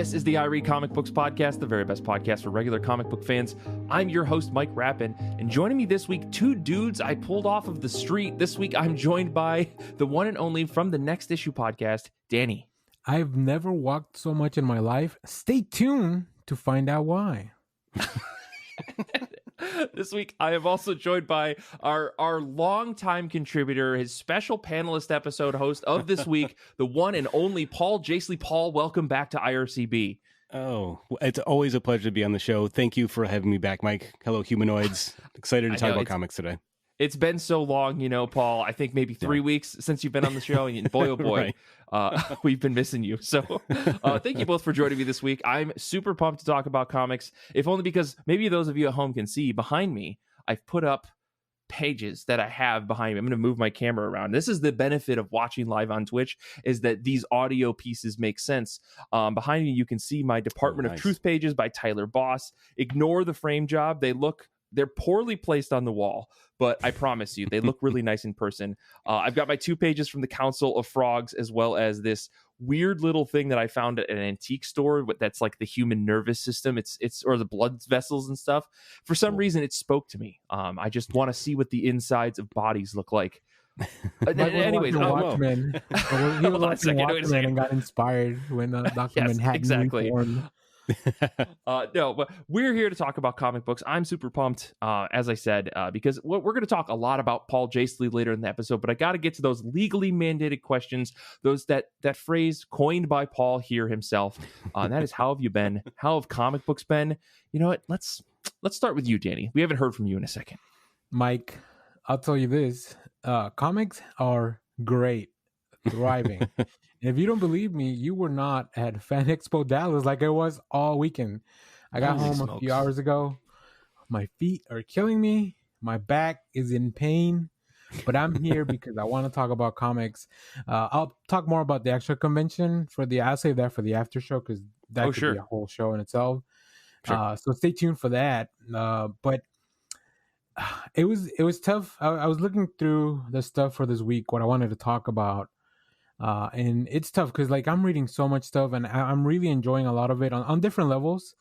This is the I Read Comic Books podcast, the very best podcast for regular comic book fans. I'm your host, Mike Rapin, and joining me this week, two dudes I pulled off of the street. This week, I'm joined by the one and only from the Next Issue podcast, Danny. I've never walked so much in my life. Stay tuned to find out why. This week, I am also joined by our longtime contributor, his special panelist episode host of this week, the one and only Paul Jaissle. Paul, welcome back to IRCB. Oh, it's always a pleasure to be on the show. Thank you for having me back, Mike. Hello, humanoids. Excited to talk about comics today. It's been so long, Paul. I think maybe 3 weeks since you've been on the show, and boy, oh boy, right. We've been missing you. So thank you both for joining me this week. I'm super pumped to talk about comics, if only because maybe those of you at home can see behind me, I've put up pages that I have behind me. I'm going to move my camera around. This is the benefit of watching live on Twitch, is that these audio pieces make sense. Behind me, you can see my Department of Truth pages by Tyler Boss. Ignore the frame job. They're poorly placed on the wall, but I promise you, they look really nice in person. I've got my 2 pages from the Council of Frogs, as well as this weird little thing that I found at an antique store that's like the human nervous system. It's or the blood vessels and stuff. For some reason, it spoke to me. I just want to see what the insides of bodies look like. Anyways, Watchmen. He was watching Watchmen and got inspired when Dr. Manhattan reformed. No, but we're here to talk about comic books. I'm super pumped, as I said, because we're going to talk a lot about Paul Jaissle later in the episode, but I got to get to those legally mandated questions, those that phrase coined by Paul here himself. That is, how have you been? How have comic books been? You know what? Let's start with you, Danny. We haven't heard from you in a second. Mike, I'll tell you this. Comics are great, thriving. If you don't believe me, you were not at Fan Expo Dallas like I was all weekend. I got home a few hours ago. My feet are killing me. My back is in pain. But I'm here because I want to talk about comics. I'll talk more about the actual convention. I'll save that for the after show, because that could be a whole show in itself. Sure. So stay tuned for that. But it was tough. I was looking through the stuff for this week, what I wanted to talk about. And it's tough because I'm reading so much stuff, and I'm really enjoying a lot of it on different levels.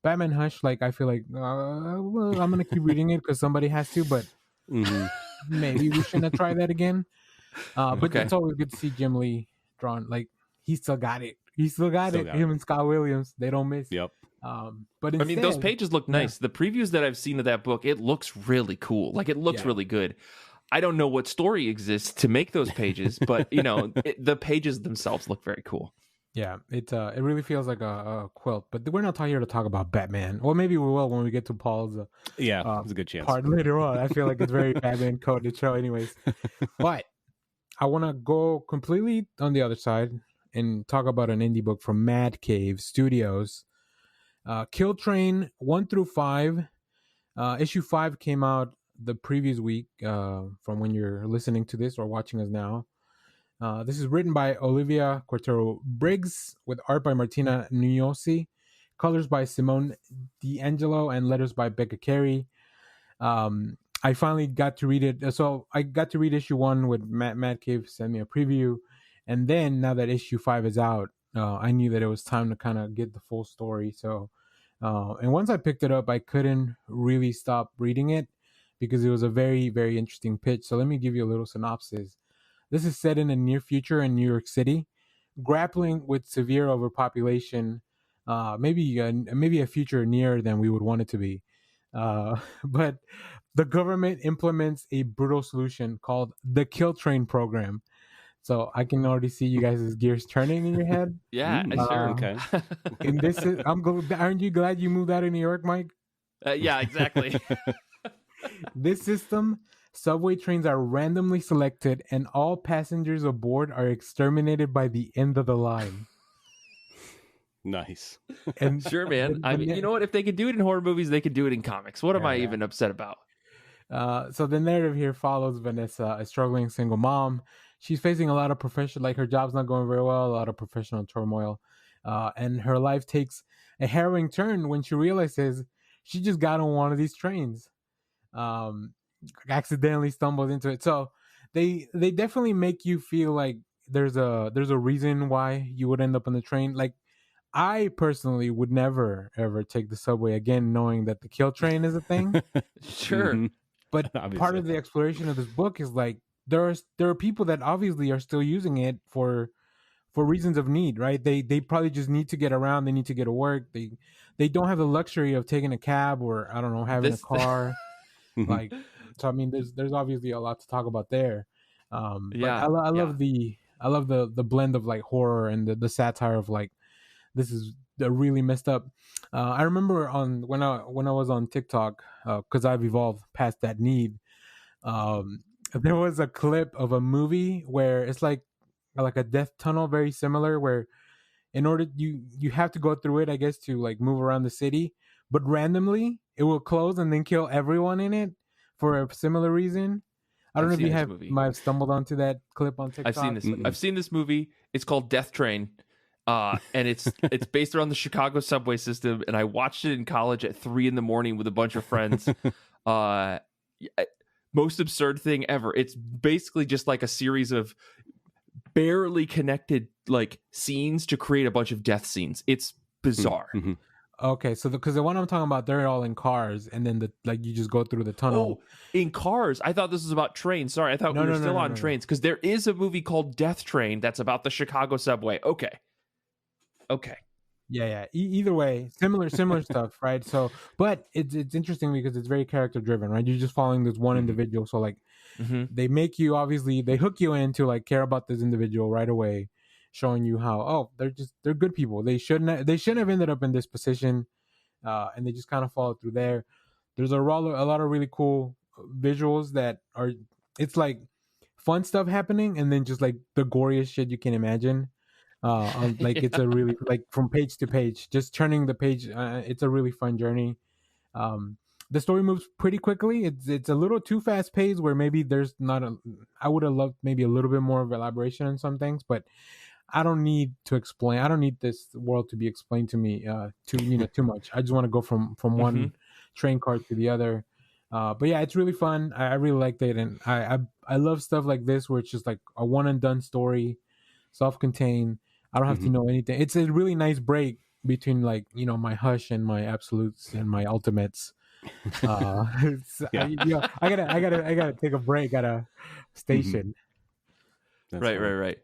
Batman Hush, I feel like I'm gonna keep reading it because somebody has to, but maybe we shouldn't try that again. But it's always good to see Jim Lee drawn. He still got it. Him and Scott Williams, they don't miss. Yep. But instead, those pages look nice. The previews that I've seen of that book, it looks really cool. It looks really good. I don't know what story exists to make those pages, but the pages themselves look very cool. Yeah, it really feels like a quilt. But we're not here to talk about Batman. Well, maybe we will when we get to Paul's there's a good chance part later on. I feel like it's very Batman coded show, anyways. But I want to go completely on the other side and talk about an indie book from Mad Cave Studios. Kill Train 1 through 5. Issue 5 came out the previous week, from when you're listening to this or watching us now. This is written by Olivia Cortero Briggs with art by Martina Nyosi, colors by Simone D'Angelo, and letters by Becca Carey. I finally got to read it. So I got to read issue 1 with Matt Cave sent me a preview, and then now that issue 5 is out, I knew that it was time to kind of get the full story. So and once I picked it up, I couldn't really stop reading it, because it was a very, very interesting pitch. So let me give you a little synopsis. This is set in the near future in New York City, grappling with severe overpopulation, maybe a future nearer than we would want it to be. But the government implements a brutal solution called the Kill Train program. So I can already see you guys' gears turning in your head. Yeah, sure. Okay. And aren't you glad you moved out of New York, Mike? Yeah, exactly. This system, subway trains are randomly selected and all passengers aboard are exterminated by the end of the line. Nice. And sure, man. I mean, you know what? If they could do it in horror movies, they could do it in comics. What am I even upset about? So the narrative here follows Vanessa, a struggling single mom. She's facing a lot of her job's not going very well, a lot of professional turmoil. And her life takes a harrowing turn when she realizes she just got on one of these trains. Accidentally stumbles into it. So they definitely make you feel like there's a reason why you would end up on the train. I personally would never ever take the subway again, knowing that the kill train is a thing. Sure. Mhm. But Obviously. part of the exploration of this book is like there are people that obviously are still using it for reasons of need, right? They probably just need to get around. They need to get to work. They don't have the luxury of taking a cab or I don't know having a car. Mhm. Like, so I mean, there's obviously a lot to talk about there. But Yeah, I yeah. love the blend of like horror and the satire of like this is really messed up. I remember on when I was on TikTok because I've evolved past that need. There was a clip of a movie where it's like a death tunnel, very similar, where in order you have to go through it, I guess, to like move around the city, but randomly it will close and then kill everyone in it for a similar reason. I don't I've know if seen you this have movie. might have stumbled onto that clip on TikTok. I've seen this. Mm-mm. I've seen this movie. It's called Death Train, and it's based around the Chicago subway system. And I watched it in college at 3 a.m. with a bunch of friends. Most absurd thing ever. It's basically just like a series of barely connected like scenes to create a bunch of death scenes. It's bizarre. Mhm. Okay, so because the one I'm talking about, they're all in cars, and then you just go through the tunnel. Oh, in cars. I thought this was about trains. Sorry, I thought we were still on trains because there is a movie called Death Train that's about the Chicago subway. Okay. Yeah. Either way, similar stuff, right? So, but it's interesting because it's very character driven, right? You're just following this one Mhm. individual. So like Mm-hmm. they make you they hook you in to like care about this individual right away, showing you how they're good people. They shouldn't have ended up in this position, and they just kind of follow through there. There's a lot of really cool visuals that are it's like fun stuff happening, and then just like the goriest shit you can imagine. Like it's a really like from page to page, just turning the page. It's a really fun journey. The story moves pretty quickly. It's a little too fast paced where maybe there's not I would have loved maybe a little bit more of elaboration on some things, but I don't need to explain. I don't need this world to be explained to me too much. I just want to go from one train car to the other. But yeah, it's really fun. I really liked it, and I love stuff like this where it's just like a one and done story, self-contained. I don't have to know anything. It's a really nice break between like my Hush and my absolutes and my ultimates. Yeah. I gotta take a break at a station. That's Right, funny. right.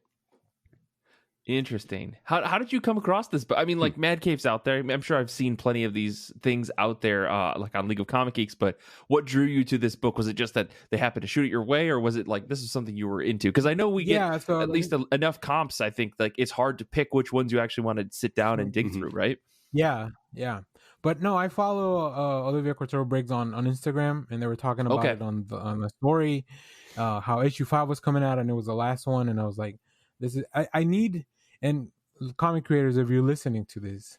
Interesting. How did you come across this? But I mean, like Mad Cave's out there. I'm sure I've seen plenty of these things out there, like on League of Comic Geeks. But what drew you to this book? Was it just that they happened to shoot it your way, or was it like this is something you were into? Because I know we get at least enough comps. I think like it's hard to pick which ones you actually want to sit down and dig through, right? Yeah. But no, I follow Olivia Cortero Briggs on Instagram, and they were talking about it on the story, how issue 5 was coming out, and it was the last one, and I was like, this is I need. And comic creators, if you're listening to this,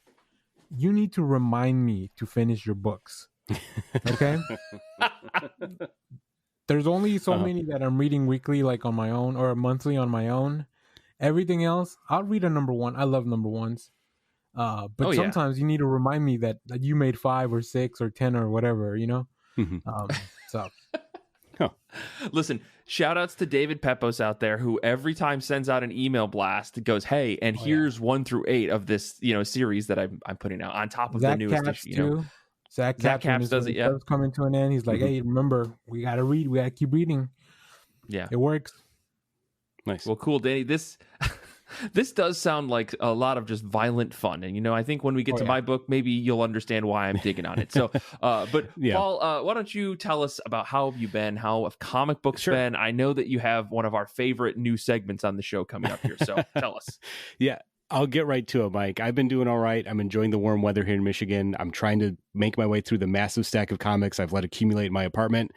you need to remind me to finish your books. Okay? There's only so many that I'm reading weekly, like on my own, or monthly on my own. Everything else, I'll read a number one. I love number ones. But sometimes you need to remind me that you made 5 or 6 or 10 or whatever, so. Listen, shout outs to David Pepos out there who every time sends out an email blast goes, hey, and here's 1 through 8 of this series that I'm putting out on top of Zach the newest Capps issue. Too. Zach Capps does it. Yeah, coming to an end. He's like, hey, remember, we gotta read. We gotta keep reading. Yeah, it works. Nice. Well, cool, Danny. This does sound like a lot of just violent fun. And, I think when we get to my book, maybe you'll understand why I'm digging on it. So, but Paul, why don't you tell us about how have you been? How have comic books been? I know that you have one of our favorite new segments on the show coming up here. So tell us. Yeah, I'll get right to it, Mike. I've been doing all right. I'm enjoying the warm weather here in Michigan. I'm trying to make my way through the massive stack of comics I've let accumulate in my apartment.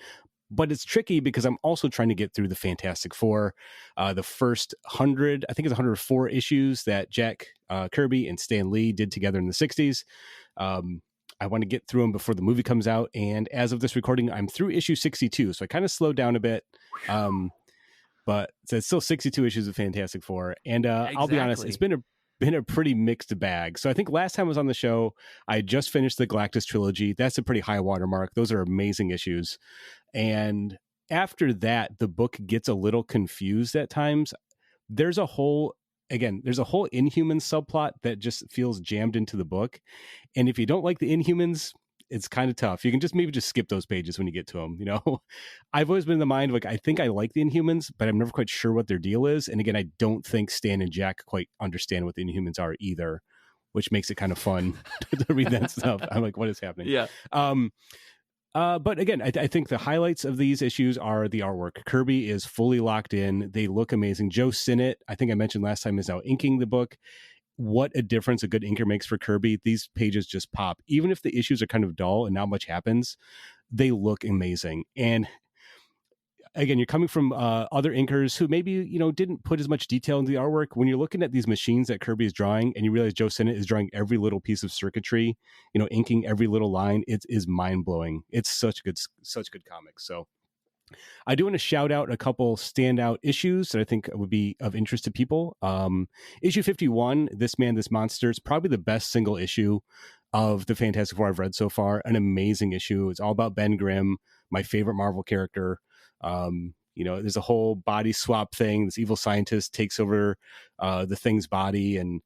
But it's tricky because I'm also trying to get through the Fantastic Four, the first 100, I think it's 104 issues that Jack Kirby and Stan Lee did together in the 60s. I want to get through them before the movie comes out. And as of this recording, I'm through issue 62. So I kind of slowed down a bit. But it's still 62 issues of Fantastic Four. And I'll be honest, it's been a pretty mixed bag. So I think last time I was on the show, I just finished the Galactus trilogy. That's a pretty high watermark. Those are amazing issues. And after that, the book gets a little confused at times. There's a whole again, there's a whole Inhumans subplot that just feels jammed into the book. And if you don't like the Inhumans, it's kind of tough. You can maybe just skip those pages when you get to them. You know, I've always been in the mind of like, I think I like the Inhumans, but I'm never quite sure what their deal is. And again, I don't think Stan and Jack quite understand what the Inhumans are either, which makes it kind of fun to read that stuff. I'm like, what is happening? Yeah. But again, I think the highlights of these issues are the artwork. Kirby is fully locked in. They look amazing. Joe Sinnott, I think I mentioned last time, is now inking the book. What a difference a good inker makes for Kirby. These pages just pop. Even if the issues are kind of dull and not much happens, they look amazing. And again, you're coming from other inkers who maybe, you know, didn't put as much detail into the artwork. When you're looking at these machines that Kirby is drawing and you realize Joe Sinnott is drawing every little piece of circuitry, you know, inking every little line, it is mind-blowing. It's such good comics. So I do want to shout out a couple standout issues that I think would be of interest to people. Issue 51, This Man, This Monster, is probably the best single issue of the Fantastic Four I've read so far. An amazing issue. It's all about Ben Grimm, my favorite Marvel character. You know, there's a whole body swap thing. This evil scientist takes over the Thing's body, and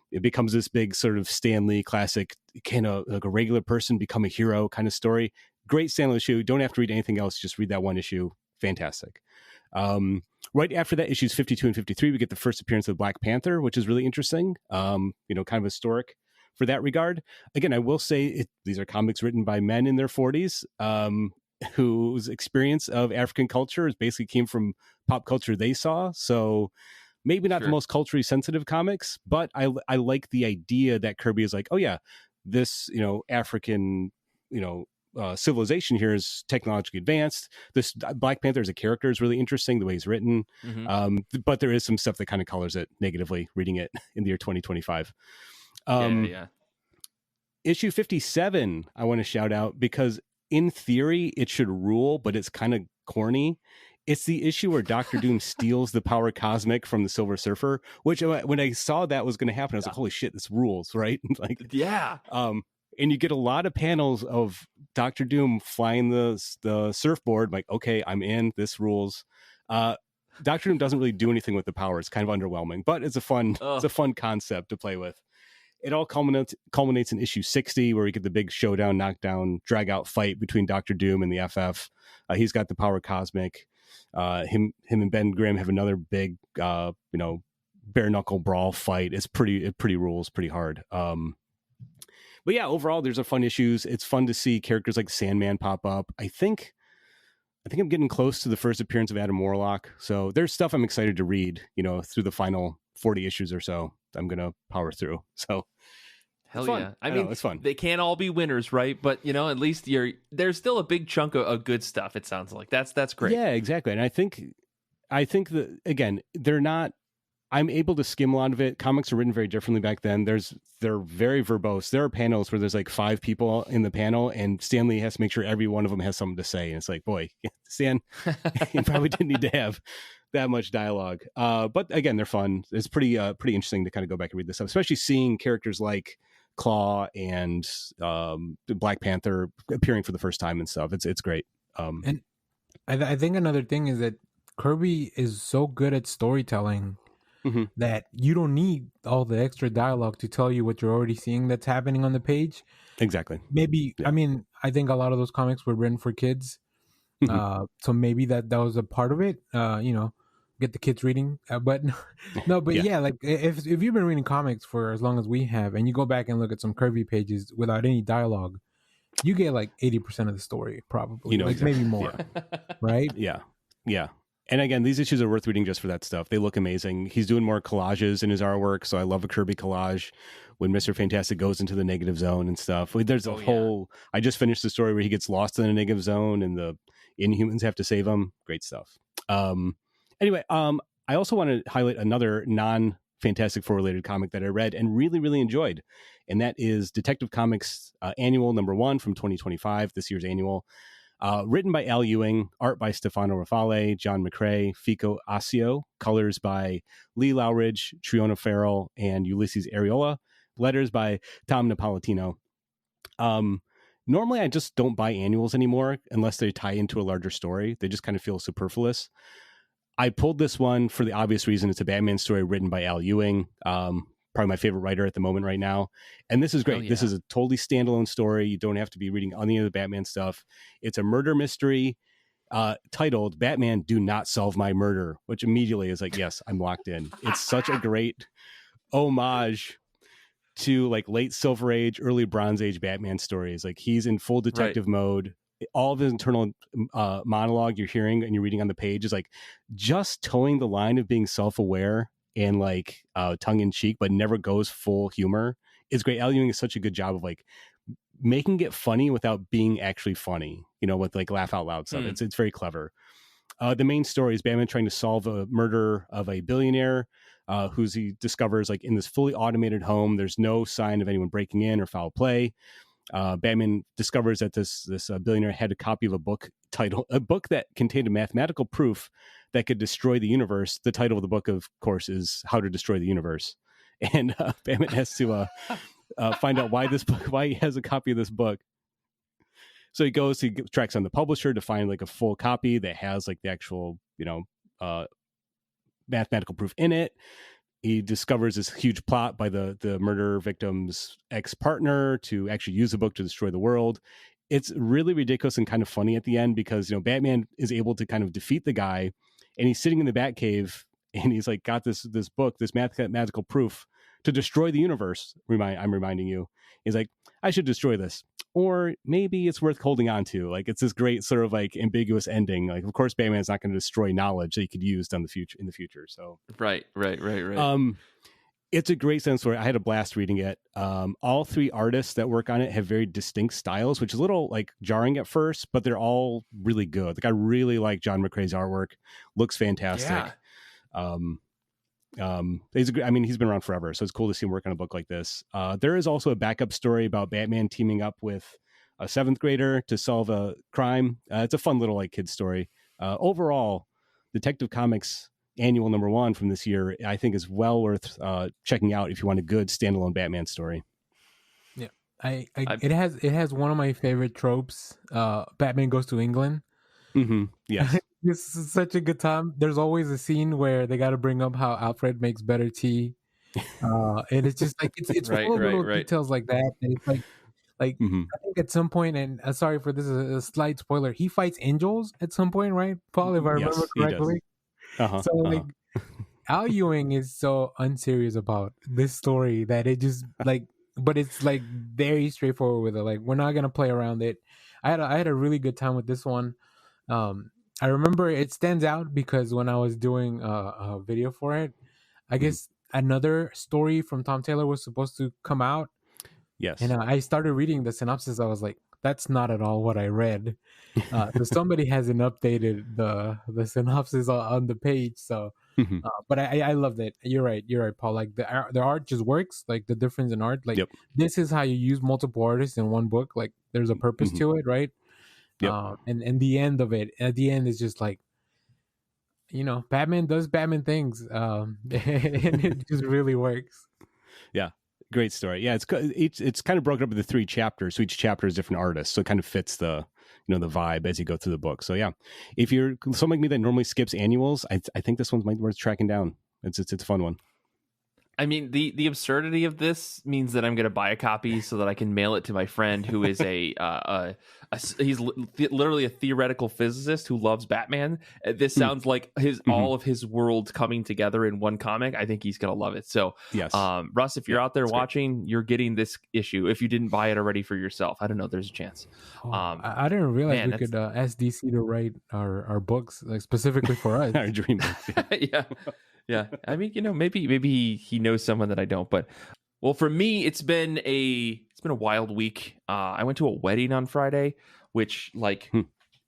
it becomes this big sort of Stan Lee classic. Can a regular person become a hero kind of story? Great Stan Lee issue. Don't have to read anything else. Just read that one issue. Fantastic. Right after that, issues 52 and 53, we get the first appearance of Black Panther, which is really interesting. You know, kind of historic for that regard. Again, I will say these are comics written by men in their 40s. Whose experience of African culture is basically came from pop culture they saw. So maybe not the most culturally sensitive comics, but I like the idea that Kirby is like, oh yeah, this, you know, African, you know, civilization here is technologically advanced. This Black Panther as a character is really interesting, the way he's written. But there is some stuff that kind of colors it negatively reading it in the year 2025. Issue 57, I want to shout out because in theory, it should rule, but it's kind of corny. It's the issue where Dr. Doom steals the power cosmic from the Silver Surfer, which when I saw that was going to happen, I was like, holy shit, this rules, right? Like, yeah. And you get a lot of panels of Dr. Doom flying the surfboard. Like, okay, I'm in, this rules. Dr. Doom doesn't really do anything with the power. It's kind of underwhelming, but it's a fun concept to play with. It all culminates in issue 60, where we get the big showdown, knockdown, drag out fight between Dr. Doom and the FF. He's got the power cosmic. Him and Ben Grimm have another big, you know, bare knuckle brawl fight. It pretty rules, pretty hard. But yeah, overall, there's a fun issues. It's fun to see characters like Sandman pop up. I think I'm getting close to the first appearance of Adam Warlock. So there's stuff I'm excited to read, you know, through the final 40 issues or so. I'm going to power through. So hell yeah. I mean, it's fun. They can't all be winners, right? But, you know, at least there's still a big chunk of good stuff, it sounds like. That's great. Yeah, exactly. And I think that, again, I'm able to skim a lot of it. Comics are written very differently back then. They're very verbose. There are panels where there's like 5 people in the panel, and Stan Lee has to make sure every one of them has something to say. And it's like, boy, Stan, you probably didn't need to have that much dialogue. But again, they're fun. It's pretty interesting to kind of go back and read this stuff, especially seeing characters like Claw and Black Panther appearing for the first time and stuff. It's great. And I think another thing is that Kirby is so good at storytelling that you don't need all the extra dialogue to tell you what you're already seeing that's happening on the page. Exactly. Maybe, yeah. I mean, I think a lot of those comics were written for kids. So maybe that was a part of it, you know, get the kids reading. But yeah, like if you've been reading comics for as long as we have, and you go back and look at some Kirby pages without any dialogue, you get like 80% of the story, probably, you know, like exactly. Maybe more, right? Yeah. And again, these issues are worth reading just for that stuff. They look amazing. He's doing more collages in his artwork, so I love a Kirby collage when Mr. Fantastic goes into the negative zone and stuff. There's a whole... Yeah. I just finished the story where he gets lost in the negative zone and the Inhumans have to save him. Great stuff. Anyway, I also want to highlight another non-Fantastic Four related comic that I read and really, really enjoyed, and that is Detective Comics Annual #1 from 2025, this year's annual. Written by Al Ewing, art by Stefano Rafale, John McCrae, Fico Asio, colors by Lee Lowridge, Triona Farrell, and Ulysses Areola, letters by Tom Napolitano. Normally, I just don't buy annuals anymore unless they tie into a larger story. They just kind of feel superfluous. I pulled this one for the obvious reason. It's a Batman story written by Al Ewing, probably my favorite writer at the moment right now. And this is great. Yeah. This is a totally standalone story. You don't have to be reading any of the Batman stuff. It's a murder mystery titled Batman Do Not Solve My Murder, which immediately is like, yes, I'm locked in. It's such a great homage to like late Silver Age, early Bronze Age Batman stories. Like he's in full detective mode. All of his internal monologue you're hearing and you're reading on the page is like just towing the line of being self-aware and like tongue-in-cheek, but never goes full humor. Is great. Al Ewing is such a good job of like making it funny without being actually funny, you know, with like laugh out loud stuff. It's very clever. The main story is Batman trying to solve a murder of a billionaire who's he discovers like in this fully automated home. There's no sign of anyone breaking in or foul play. Batman discovers that this billionaire had a copy of a book that contained a mathematical proof that could destroy the universe. The title of the book, of course, is How to Destroy the Universe. And Batman has to find out why he has a copy of this book. So he tracks on the publisher to find like a full copy that has like the actual, you know, mathematical proof in it. He discovers this huge plot by the murder victim's ex-partner to actually use the book to destroy the world. It's really ridiculous and kind of funny at the end because, you know, Batman is able to kind of defeat the guy and he's sitting in the Batcave and he's like got this book, this mathematical proof to destroy the universe. I'm reminding you. He's like, I should destroy this. Or maybe it's worth holding on to. Like it's this great sort of like ambiguous ending. Like, of course, Batman's not going to destroy knowledge that he could use in the future. So Right. It's a great sense story. I had a blast reading it. All three artists that work on it have very distinct styles, which is a little like jarring at first, but they're all really good. Like I really like John McCrae's artwork. Looks fantastic. Yeah. He's been around forever, so it's cool to see him work on a book like this. There is also a backup story about Batman teaming up with a 7th grader to solve a crime. It's a fun little like kid story. Overall, Detective Comics annual #1 from this year, I think, is well worth checking out if you want a good standalone Batman story. Yeah, it has one of my favorite tropes. Batman goes to England. Mm-hmm. Yes. This is such a good time. There's always a scene where they got to bring up how Alfred makes better tea, and it's just like it's full of little details like that. And it's like mm-hmm. I think at some point, and sorry for this, is a slight spoiler. He fights angels at some point, right, Paul? If I remember correctly. So Al Ewing is so unserious about this story that it just like, but it's like very straightforward with it. Like we're not gonna play around it. I had a really good time with this one. I remember it stands out because when I was doing a video for it, I guess another story from Tom Taylor was supposed to come out. Yes. And I started reading the synopsis. I was like, that's not at all what I read. So somebody hasn't updated the synopsis on the page. So, but I loved it. You're right, Paul. Like the art just works. Like the difference in art. Like this is how you use multiple artists in one book. Like there's a purpose to it, right? Yep. And the end of it, at the end, is just like, you know, Batman does Batman things, and it just really works. Yeah, great story. Yeah, it's kind of broken up into 3 chapters, so each chapter is different artists, so it kind of fits the the vibe as you go through the book. So yeah, if you're someone like me that normally skips annuals, I think this one's worth tracking down. It's a fun one. I mean, the absurdity of this means that I'm going to buy a copy so that I can mail it to my friend who is he's literally a theoretical physicist who loves Batman. This sounds like all of his world coming together in one comic. I think he's going to love it. So, yes. Russ, if you're out there watching, you're getting this issue. If you didn't buy it already for yourself, I don't know. There's a chance. I didn't realize we could ask DC to write our books like specifically for us. Our dream books. Yeah. Yeah, I mean, maybe he knows someone that I don't. But well, for me, it's been a wild week. I went to a wedding on Friday, which like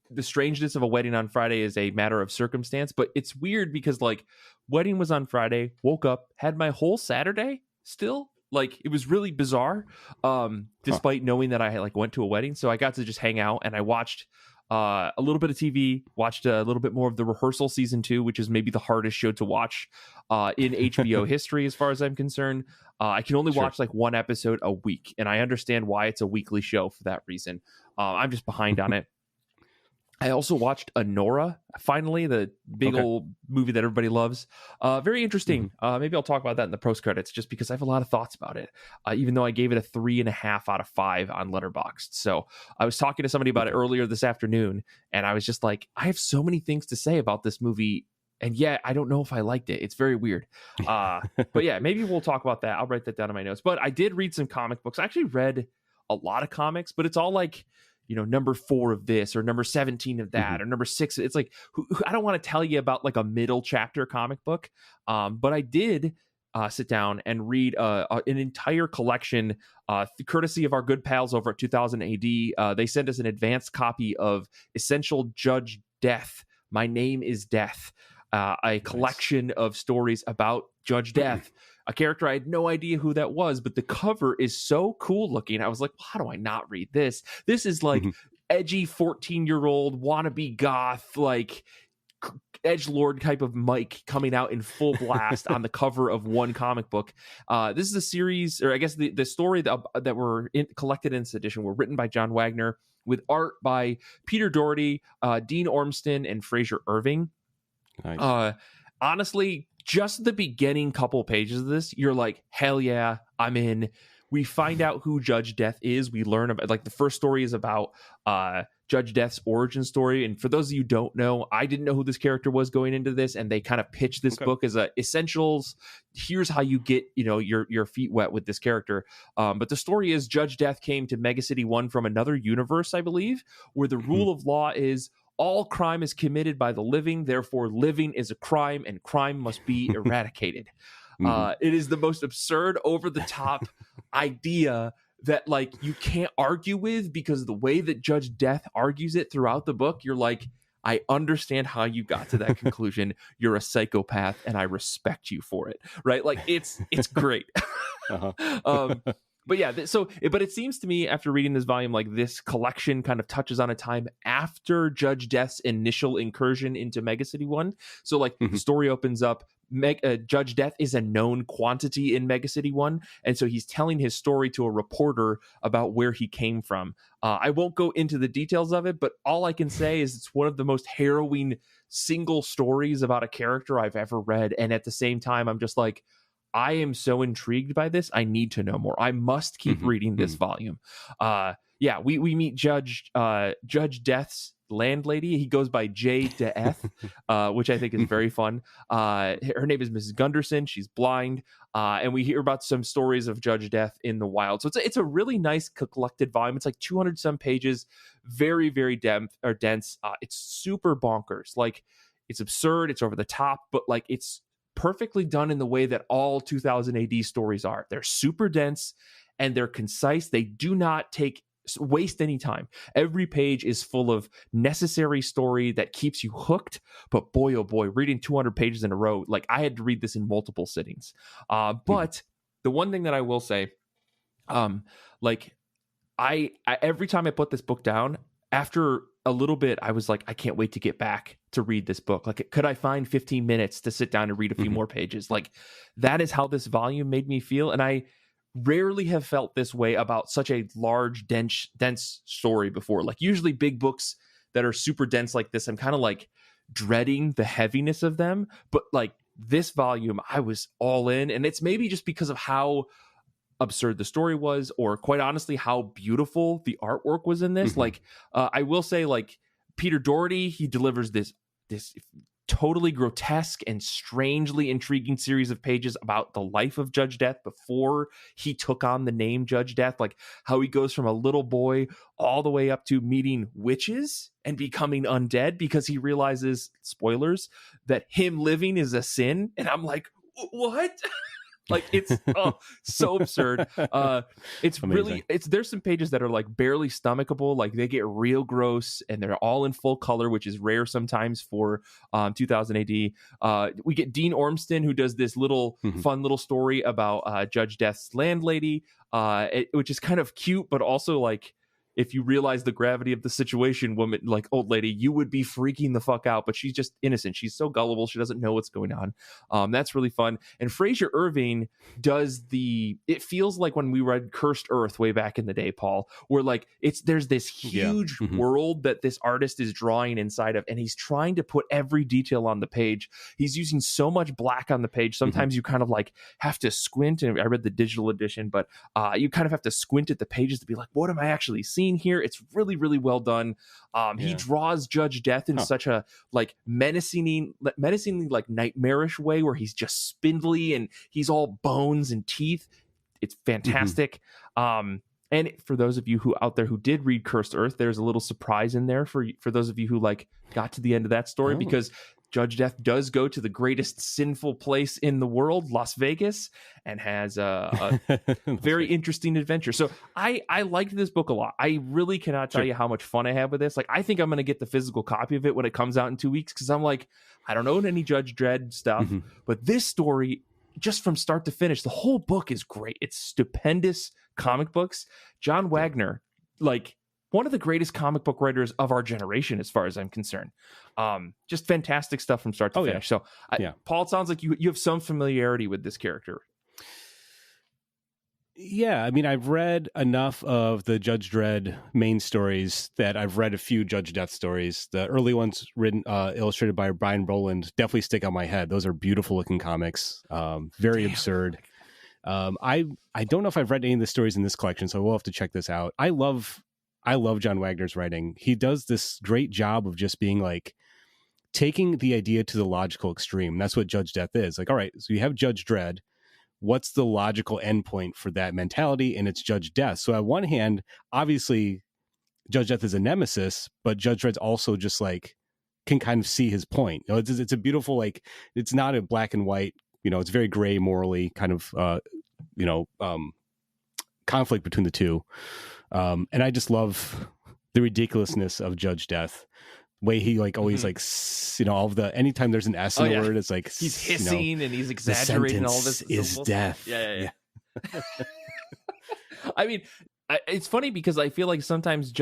the strangeness of a wedding on Friday is a matter of circumstance. But it's weird because like wedding was on Friday, woke up, had my whole Saturday still. Like it was really bizarre, despite knowing that I like went to a wedding. So I got to just hang out and I watched a little bit of TV, watched a little bit more of The Rehearsal season 2, which is maybe the hardest show to watch in HBO history, as far as I'm concerned. I can only watch like one episode a week, and I understand why it's a weekly show for that reason. I'm just behind on it. I also watched Anora, finally, the big old movie that everybody loves. Very interesting. Maybe I'll talk about that in the post credits, just because I have a lot of thoughts about it, even though I gave it a 3.5 out of 5 on Letterboxd. So I was talking to somebody about it earlier this afternoon, and I was just like, I have so many things to say about this movie, and yet I don't know if I liked it. It's very weird. But yeah, maybe we'll talk about that. I'll write that down in my notes. But I did read some comic books. I actually read a lot of comics, but it's all like, number 4 of this or number 17 of that or number 6. It's like, I don't want to tell you about like a middle chapter comic book. But I did sit down and read an entire collection, courtesy of our good pals over at 2000 AD. They sent us an advanced copy of Essential Judge Death. My Name is Death, a collection of stories about Judge Death. A character I had no idea who that was, but the cover is so cool looking. I was like, well, how do I not read this? This is like edgy 14-year-old wannabe goth, like edgelord type of Mike coming out in full blast on the cover of one comic book. This is a series, or I guess the story that were collected in this edition were written by John Wagner with art by Peter Doherty, Dean Ormston, and Fraser Irving. Nice. Honestly, just the beginning couple pages of this, you're like, hell yeah, I'm in. We find out who Judge Death is. We learn about, like, the first story is about Judge Death's origin story. And for those of you who don't know, I didn't know who this character was going into this, and they kind of pitched this book as a essentials. Here's how you get, your feet wet with this character. But the story is Judge Death came to Mega City 1 from another universe, I believe, where the rule of law is all crime is committed by the living, therefore living is a crime, and crime must be eradicated. It is the most absurd, over-the-top idea that, like, you can't argue with, because the way that Judge Death argues it throughout the book, you're like, I understand how you got to that conclusion. You're a psychopath, and I respect you for it. Right? Like, it's great. But yeah, but it seems to me, after reading this volume, like, this collection kind of touches on a time after Judge Death's initial incursion into Mega City 1. So, like, the story opens up, Judge Death is a known quantity in Mega City 1, and so he's telling his story to a reporter about where he came from. I won't go into the details of it, but all I can say is it's one of the most harrowing single stories about a character I've ever read, and at the same time, I'm just like, I am so intrigued by this. I need to know more. I must keep reading this volume. We meet Judge Death's landlady. He goes by J. Death, which I think is very fun. Her name is Mrs. Gunderson. She's blind. And we hear about some stories of Judge Death in the wild. So it's a really nice collected volume. It's like 200 some pages, very, very dense. It's super bonkers. Like, it's absurd. It's over the top, but like, it's perfectly done in the way that all 2000 AD stories are. They're super dense and they're concise. They do not waste any time. Every page is full of necessary story that keeps you hooked. But boy, oh boy, reading 200 pages in a row, like, I had to read this in multiple sittings. But the one thing that I will say, like, I every time I put this book down, after a little bit, I was like, I can't wait to get back to read this book. Like, could I find 15 minutes to sit down and read a few more pages? Like, that is how this volume made me feel. And I rarely have felt this way about such a large, dense story before. Like, usually big books that are super dense like this, I'm kind of like dreading the heaviness of them. But like, this volume, I was all in. And it's maybe just because of how absurd the story was, or quite honestly, how beautiful the artwork was in this. Like, I will say, like, Peter Doherty, he delivers this totally grotesque and strangely intriguing series of pages about the life of Judge Death before he took on the name Judge Death, like how he goes from a little boy all the way up to meeting witches and becoming undead because he realizes, spoilers, that him living is a sin. And I'm like, what? Like, it's so absurd. It's amazing. Really, there's some pages that are like barely stomachable. Like, they get real gross and they're all in full color, which is rare sometimes for 2000 AD. We get Dean Ormston, who does this little fun little story about Judge Death's landlady, which is kind of cute, but also like if you realize the gravity of the situation, woman, like old lady, you would be freaking the fuck out. But she's just innocent. She's so gullible. She doesn't know what's going on. That's really fun. And Fraser Irving does it feels like when we read Cursed Earth way back in the day, Paul, where like there's this huge world that this artist is drawing inside of, and he's trying to put every detail on the page. He's using so much black on the page. Sometimes you kind of like have to squint, and I read the digital edition, but you kind of have to squint at the pages to be like, what am I actually seeing here? It's really, really well done. He draws Judge Death in such a like menacingly like nightmarish way, where he's just spindly and he's all bones and teeth. It's fantastic. And for those of you who out there who did read Cursed Earth, there's a little surprise in there for those of you who like got to the end of that story, because Judge Death does go to the greatest sinful place in the world, Las Vegas, and has a very interesting adventure. So I liked this book a lot. I really cannot tell you how much fun I had with this. Like, I think I'm going to get the physical copy of it when it comes out in 2 weeks, because I'm like, I don't own any Judge Dredd stuff, but this story, just from start to finish, the whole book is great. It's stupendous comic books. John Wagner, like, one of the greatest comic book writers of our generation, as far as I'm concerned. Just fantastic stuff from start to finish. So, Paul, it sounds like you have some familiarity with this character. Yeah, I mean, I've read enough of the Judge Dredd main stories that I've read a few Judge Death stories. The early ones written, illustrated by Brian Rowland, definitely stick on my head. Those are beautiful looking comics, very absurd. I don't know if I've read any of the stories in this collection, so we'll have to check this out. I love John Wagner's writing. He does this great job of just being like taking the idea to the logical extreme. That's what Judge Death is. Like, all right, so you have Judge Dredd. What's the logical endpoint for that mentality? And it's Judge Death. So on one hand, obviously Judge Death is a nemesis, but Judge Dredd's also just like can kind of see his point. You know, it's a beautiful, like, it's not a black and white, you know, it's very gray morally kind of, conflict between the two. And I just love the ridiculousness of Judge Death. Way he like always like, you know, all of the, anytime there's an S in the word, it's like he's hissing and he's exaggerating all this. Is death. Yeah. I mean, it's funny because I feel like sometimes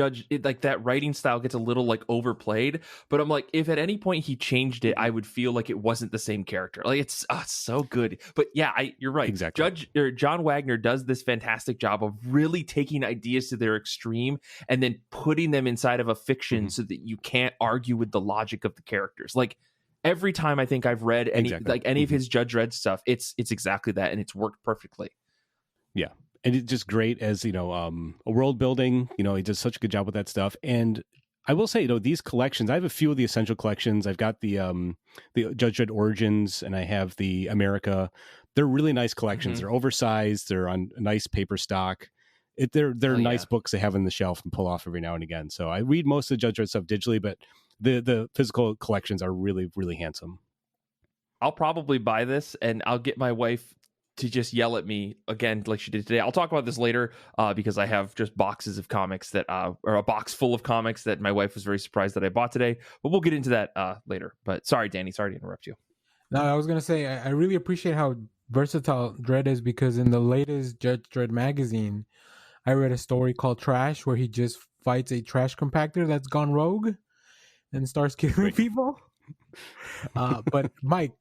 like that writing style gets a little like overplayed, but I'm like, if at any point he changed it, I would feel like it wasn't the same character. Like it's so good. But yeah, you're right. Exactly. John Wagner does this fantastic job of really taking ideas to their extreme and then putting them inside of a fiction so that you can't argue with the logic of the characters. Like every time I think I've read any of his Judge Dredd stuff, it's exactly that, and it's worked perfectly. Yeah. And it's just great as, you know, a world building, you know, he does such a good job with that stuff. And I will say, you know, these collections, I have a few of the essential collections. I've got the Judge Dredd Origins, and I have the America. They're really nice collections. They're oversized. They're on a nice paper stock. They're nice books to have on the shelf and pull off every now and again. So I read most of the Judge Dredd stuff digitally, but the physical collections are really, really handsome. I'll probably buy this, and I'll get my wife to just yell at me again like she did today. I'll talk about this later because I have just boxes of comics that or a box full of comics that my wife was very surprised that I bought today, but we'll get into that later. But sorry, Danny, sorry to interrupt you. No, I was gonna say I really appreciate how versatile Dredd is, because in the latest Judge Dredd magazine I read a story called Trash, where he just fights a trash compactor that's gone rogue and starts killing people. But Mike,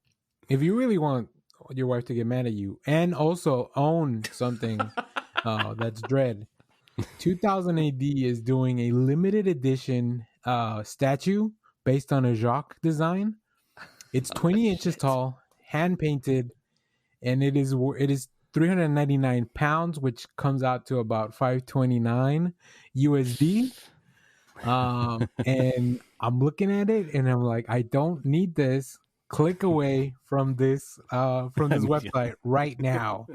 if you really want your wife to get mad at you and also own something that's Dredd, 2000 AD is doing a limited edition statue based on a Jacques design. It's 20 inches tall, hand painted, and it is 399 pounds, which comes out to about 529 USD. And I'm looking at it and I'm like, I don't need this. Click away from this website right now.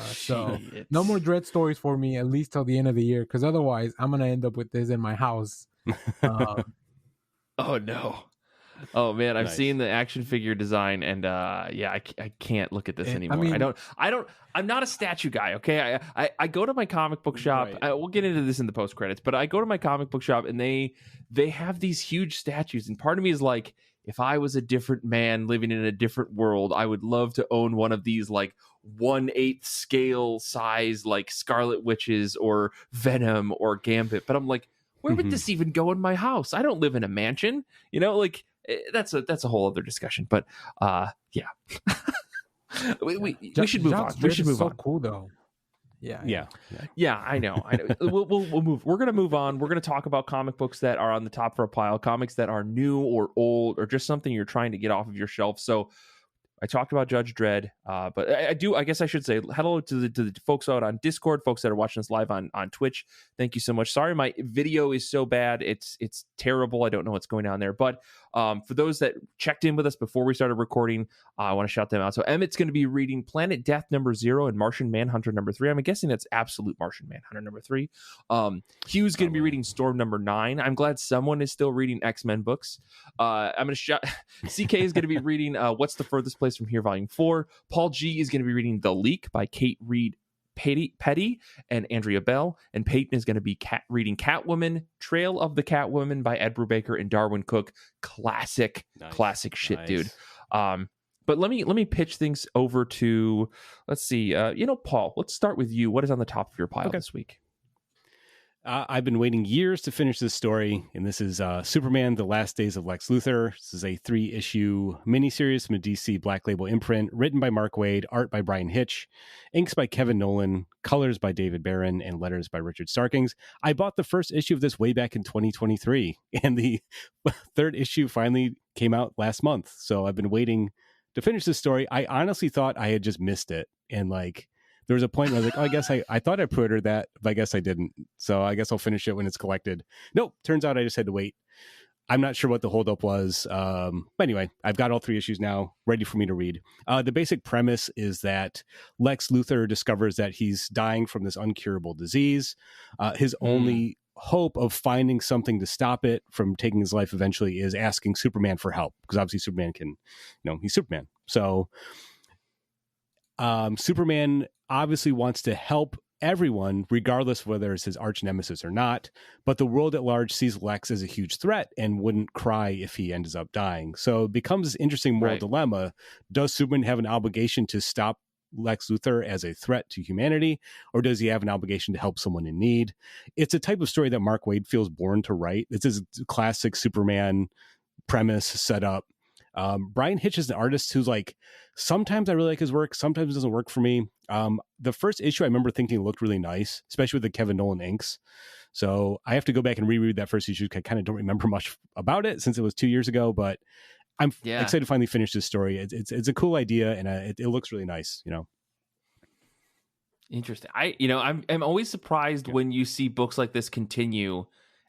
So no more Dredd stories for me, at least till the end of the year, because otherwise I'm gonna end up with this in my house. Oh no. Oh man, I've Nice. seen the action figure design, and I can't look at this anymore. I don't. I'm not a statue guy. Okay, I go to my comic book shop. Right. We'll get into this in the post credits, but I go to my comic book shop, and they have these huge statues, and part of me is like, if I was a different man living in a different world, I would love to own one of these like 1/8 scale size like Scarlet Witches or Venom or Gambit. But I'm like, where would this even go in my house? I don't live in a mansion, like that's a whole other discussion. But yeah. we should move on. We should move on. Cool though. Yeah. I know. We'll move. We're gonna move on. We're gonna talk about comic books that are on the top of our pile, comics that are new or old or just something you're trying to get off of your shelf. So I talked about Judge Dredd, but I guess I should say hello to the folks out on Discord, folks that are watching us live on Twitch. Thank you so much. Sorry, my video is so bad. It's terrible. I don't know what's going on there. But for those that checked in with us before we started recording, I want to shout them out. So Emmett's going to be reading Planet Death #0 and Martian Manhunter #3. I'm guessing that's Absolute Martian Manhunter #3. Hugh's going to be reading Storm #9. I'm glad someone is still reading X-Men books. I'm going to shout. CK is going to be reading What's the Furthest Place from Here, Volume 4. Paul G is going to be reading The Leak by Kate Reed Petty and Andrea Bell, and Peyton is going to be reading Catwoman, Trail of the Catwoman by Ed Brubaker and Darwin Cook. Classic shit, dude. But let me pitch things over to, let's see, Paul, let's start with you. What is on the top of your pile this week? I've been waiting years to finish this story, and this is Superman, The Last Days of Lex Luthor. This is a 3-issue miniseries from a DC Black Label imprint, written by Mark Waid, art by Brian Hitch, inks by Kevin Nolan, colors by David Barron, and letters by Richard Starkings. I bought the first issue of this way back in 2023, and the third issue finally came out last month. So I've been waiting to finish this story. I honestly thought I had just missed it, and there was a point where I was like, oh, I guess I thought I pre-ordered that, but I guess I didn't. So I guess I'll finish it when it's collected. Nope. Turns out I just had to wait. I'm not sure what the holdup was. But anyway, I've got all 3 issues now ready for me to read. The basic premise is that Lex Luthor discovers that he's dying from this uncurable disease. His only hope of finding something to stop it from taking his life eventually is asking Superman for help, because obviously Superman can, he's Superman. So Superman obviously wants to help everyone, regardless of whether it's his arch nemesis or not, but the world at large sees Lex as a huge threat and wouldn't cry if he ends up dying. So it becomes this interesting moral dilemma. Does Superman have an obligation to stop Lex Luthor as a threat to humanity, or does he have an obligation to help someone in need? It's a type of story that Mark Waid feels born to write. It's his classic Superman premise set up. Brian Hitch is an artist who's sometimes I really like his work, sometimes it doesn't work for me. The first issue I remember thinking looked really nice, especially with the Kevin Nolan inks. So I have to go back and reread that first issue because I kind of don't remember much about it since it was 2 years ago, but I'm excited to finally finish this story. It's a cool idea, and it looks really nice, Interesting. I'm always surprised when you see books like this continue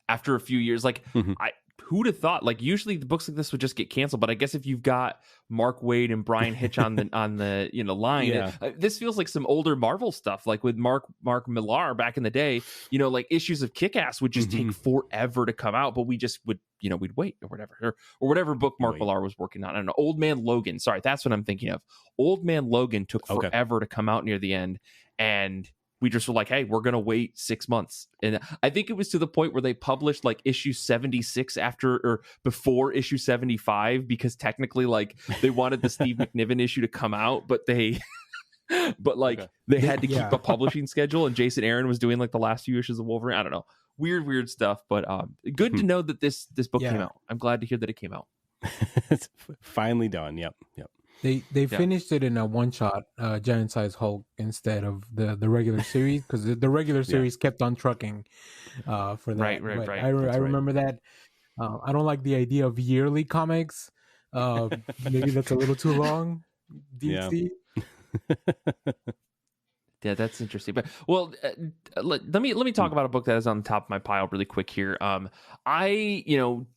after a few years. Who'd have thought? Usually the books like this would just get canceled, but I guess if you've got Mark Waid and Brian Hitch on the line, this feels like some older Marvel stuff, like with Mark Millar back in the day. Issues of Kick-Ass would just take forever to come out, but we just would we'd wait or whatever, or whatever book Mark Millar was working on. I don't know. Old Man Logan. Sorry, that's what I'm thinking of. Old Man Logan took forever to come out near the end, and we just were like, hey, we're going to wait 6 months. And I think it was to the point where they published issue 76 after or before issue 75, because technically they wanted the Steve McNiven issue to come out, but they they had to keep a publishing schedule, and Jason Aaron was doing the last few issues of Wolverine. I don't know. Weird stuff, but good to know that this book came out. I'm glad to hear that it came out. It's finally done. Yep. They finished it in a one-shot, Giant Size Hulk, instead of the regular series, because the regular series kept on trucking for that. Right. I remember that. I don't like the idea of yearly comics. Maybe that's a little too long, DC. Yeah, that's interesting. But let me talk about a book that is on the top of my pile really quick here.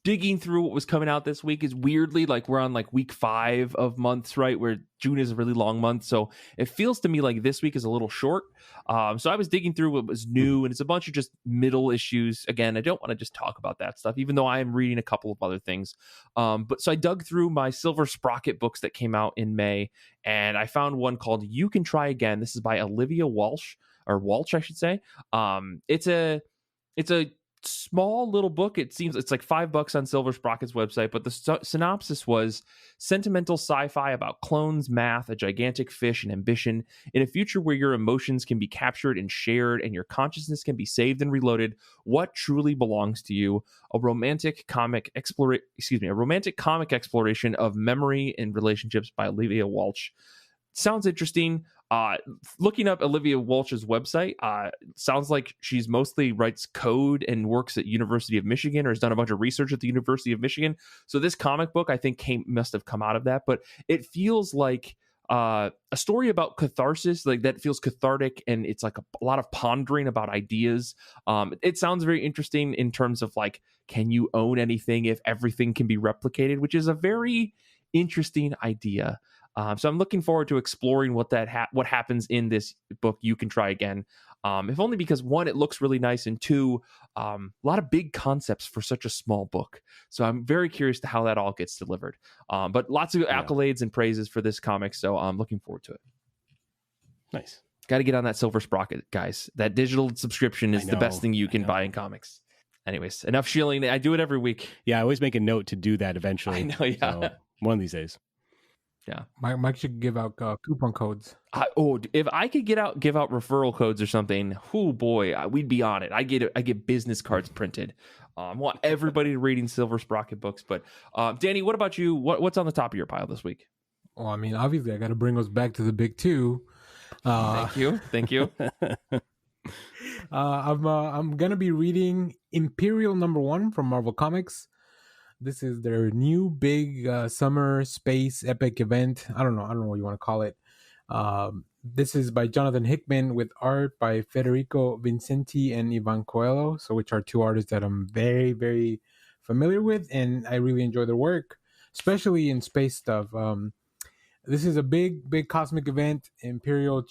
Digging through what was coming out this week is weirdly we're on week 5 of months, right? Where June is a really long month, so it feels to me like this week is a little short. So I was digging through what was new, and it's a bunch of just middle issues. Again, I don't want to just talk about that stuff, even though I am reading a couple of other things. But so I dug through my Silver Sprocket books that came out in May, and I found one called You Can Try Again. This is by Olivia Walsh, I should say. It's a small little book. It seems it's like $5 on Silver Sprocket's website, but the synopsis was sentimental sci-fi about clones, math, a gigantic fish, and ambition. In a future where your emotions can be captured and shared and your consciousness can be saved and reloaded, what truly belongs to you? A romantic comic exploration of memory and relationships by Olivia Walsh. Sounds interesting. Looking up Olivia Walsh's website, sounds like she's mostly writes code and works at University of Michigan, or has done a bunch of research at the University of Michigan. So this comic book, I think, must have come out of that. But it feels like a story about catharsis, like that feels cathartic, and it's like a lot of pondering about ideas. It sounds very interesting in terms of like, can you own anything if everything can be replicated, which is a very interesting idea. So I'm looking forward to exploring what happens in this book. You Can Try Again, if only because one, it looks really nice, and two, a lot of big concepts for such a small book. So I'm very curious to how that all gets delivered. But lots of accolades and praises for this comic, so I'm looking forward to it. Nice. Got to get on that Silver Sprocket, guys. That digital subscription is the best thing you can buy in comics. Anyways, enough shilling. I do it every week. Yeah, I always make a note to do that eventually. I know. Yeah, so one of these days. Yeah, Mike should give out coupon codes. If I could give out referral codes or something, oh boy, we'd be on it. I get business cards printed. I want everybody reading Silver Sprocket books. But Danny, what about you? What's on the top of your pile this week? Well, I mean, obviously, I got to bring us back to the big two. Thank you. I'm gonna be reading Imperial #1 from Marvel Comics. This is their new big summer space epic event. I don't know what you want to call it. This is by Jonathan Hickman with art by Federico Vincenti and Ivan Coelho, which are two artists that I'm very, very familiar with, and I really enjoy their work, especially in space stuff. This is a big cosmic event. Imperial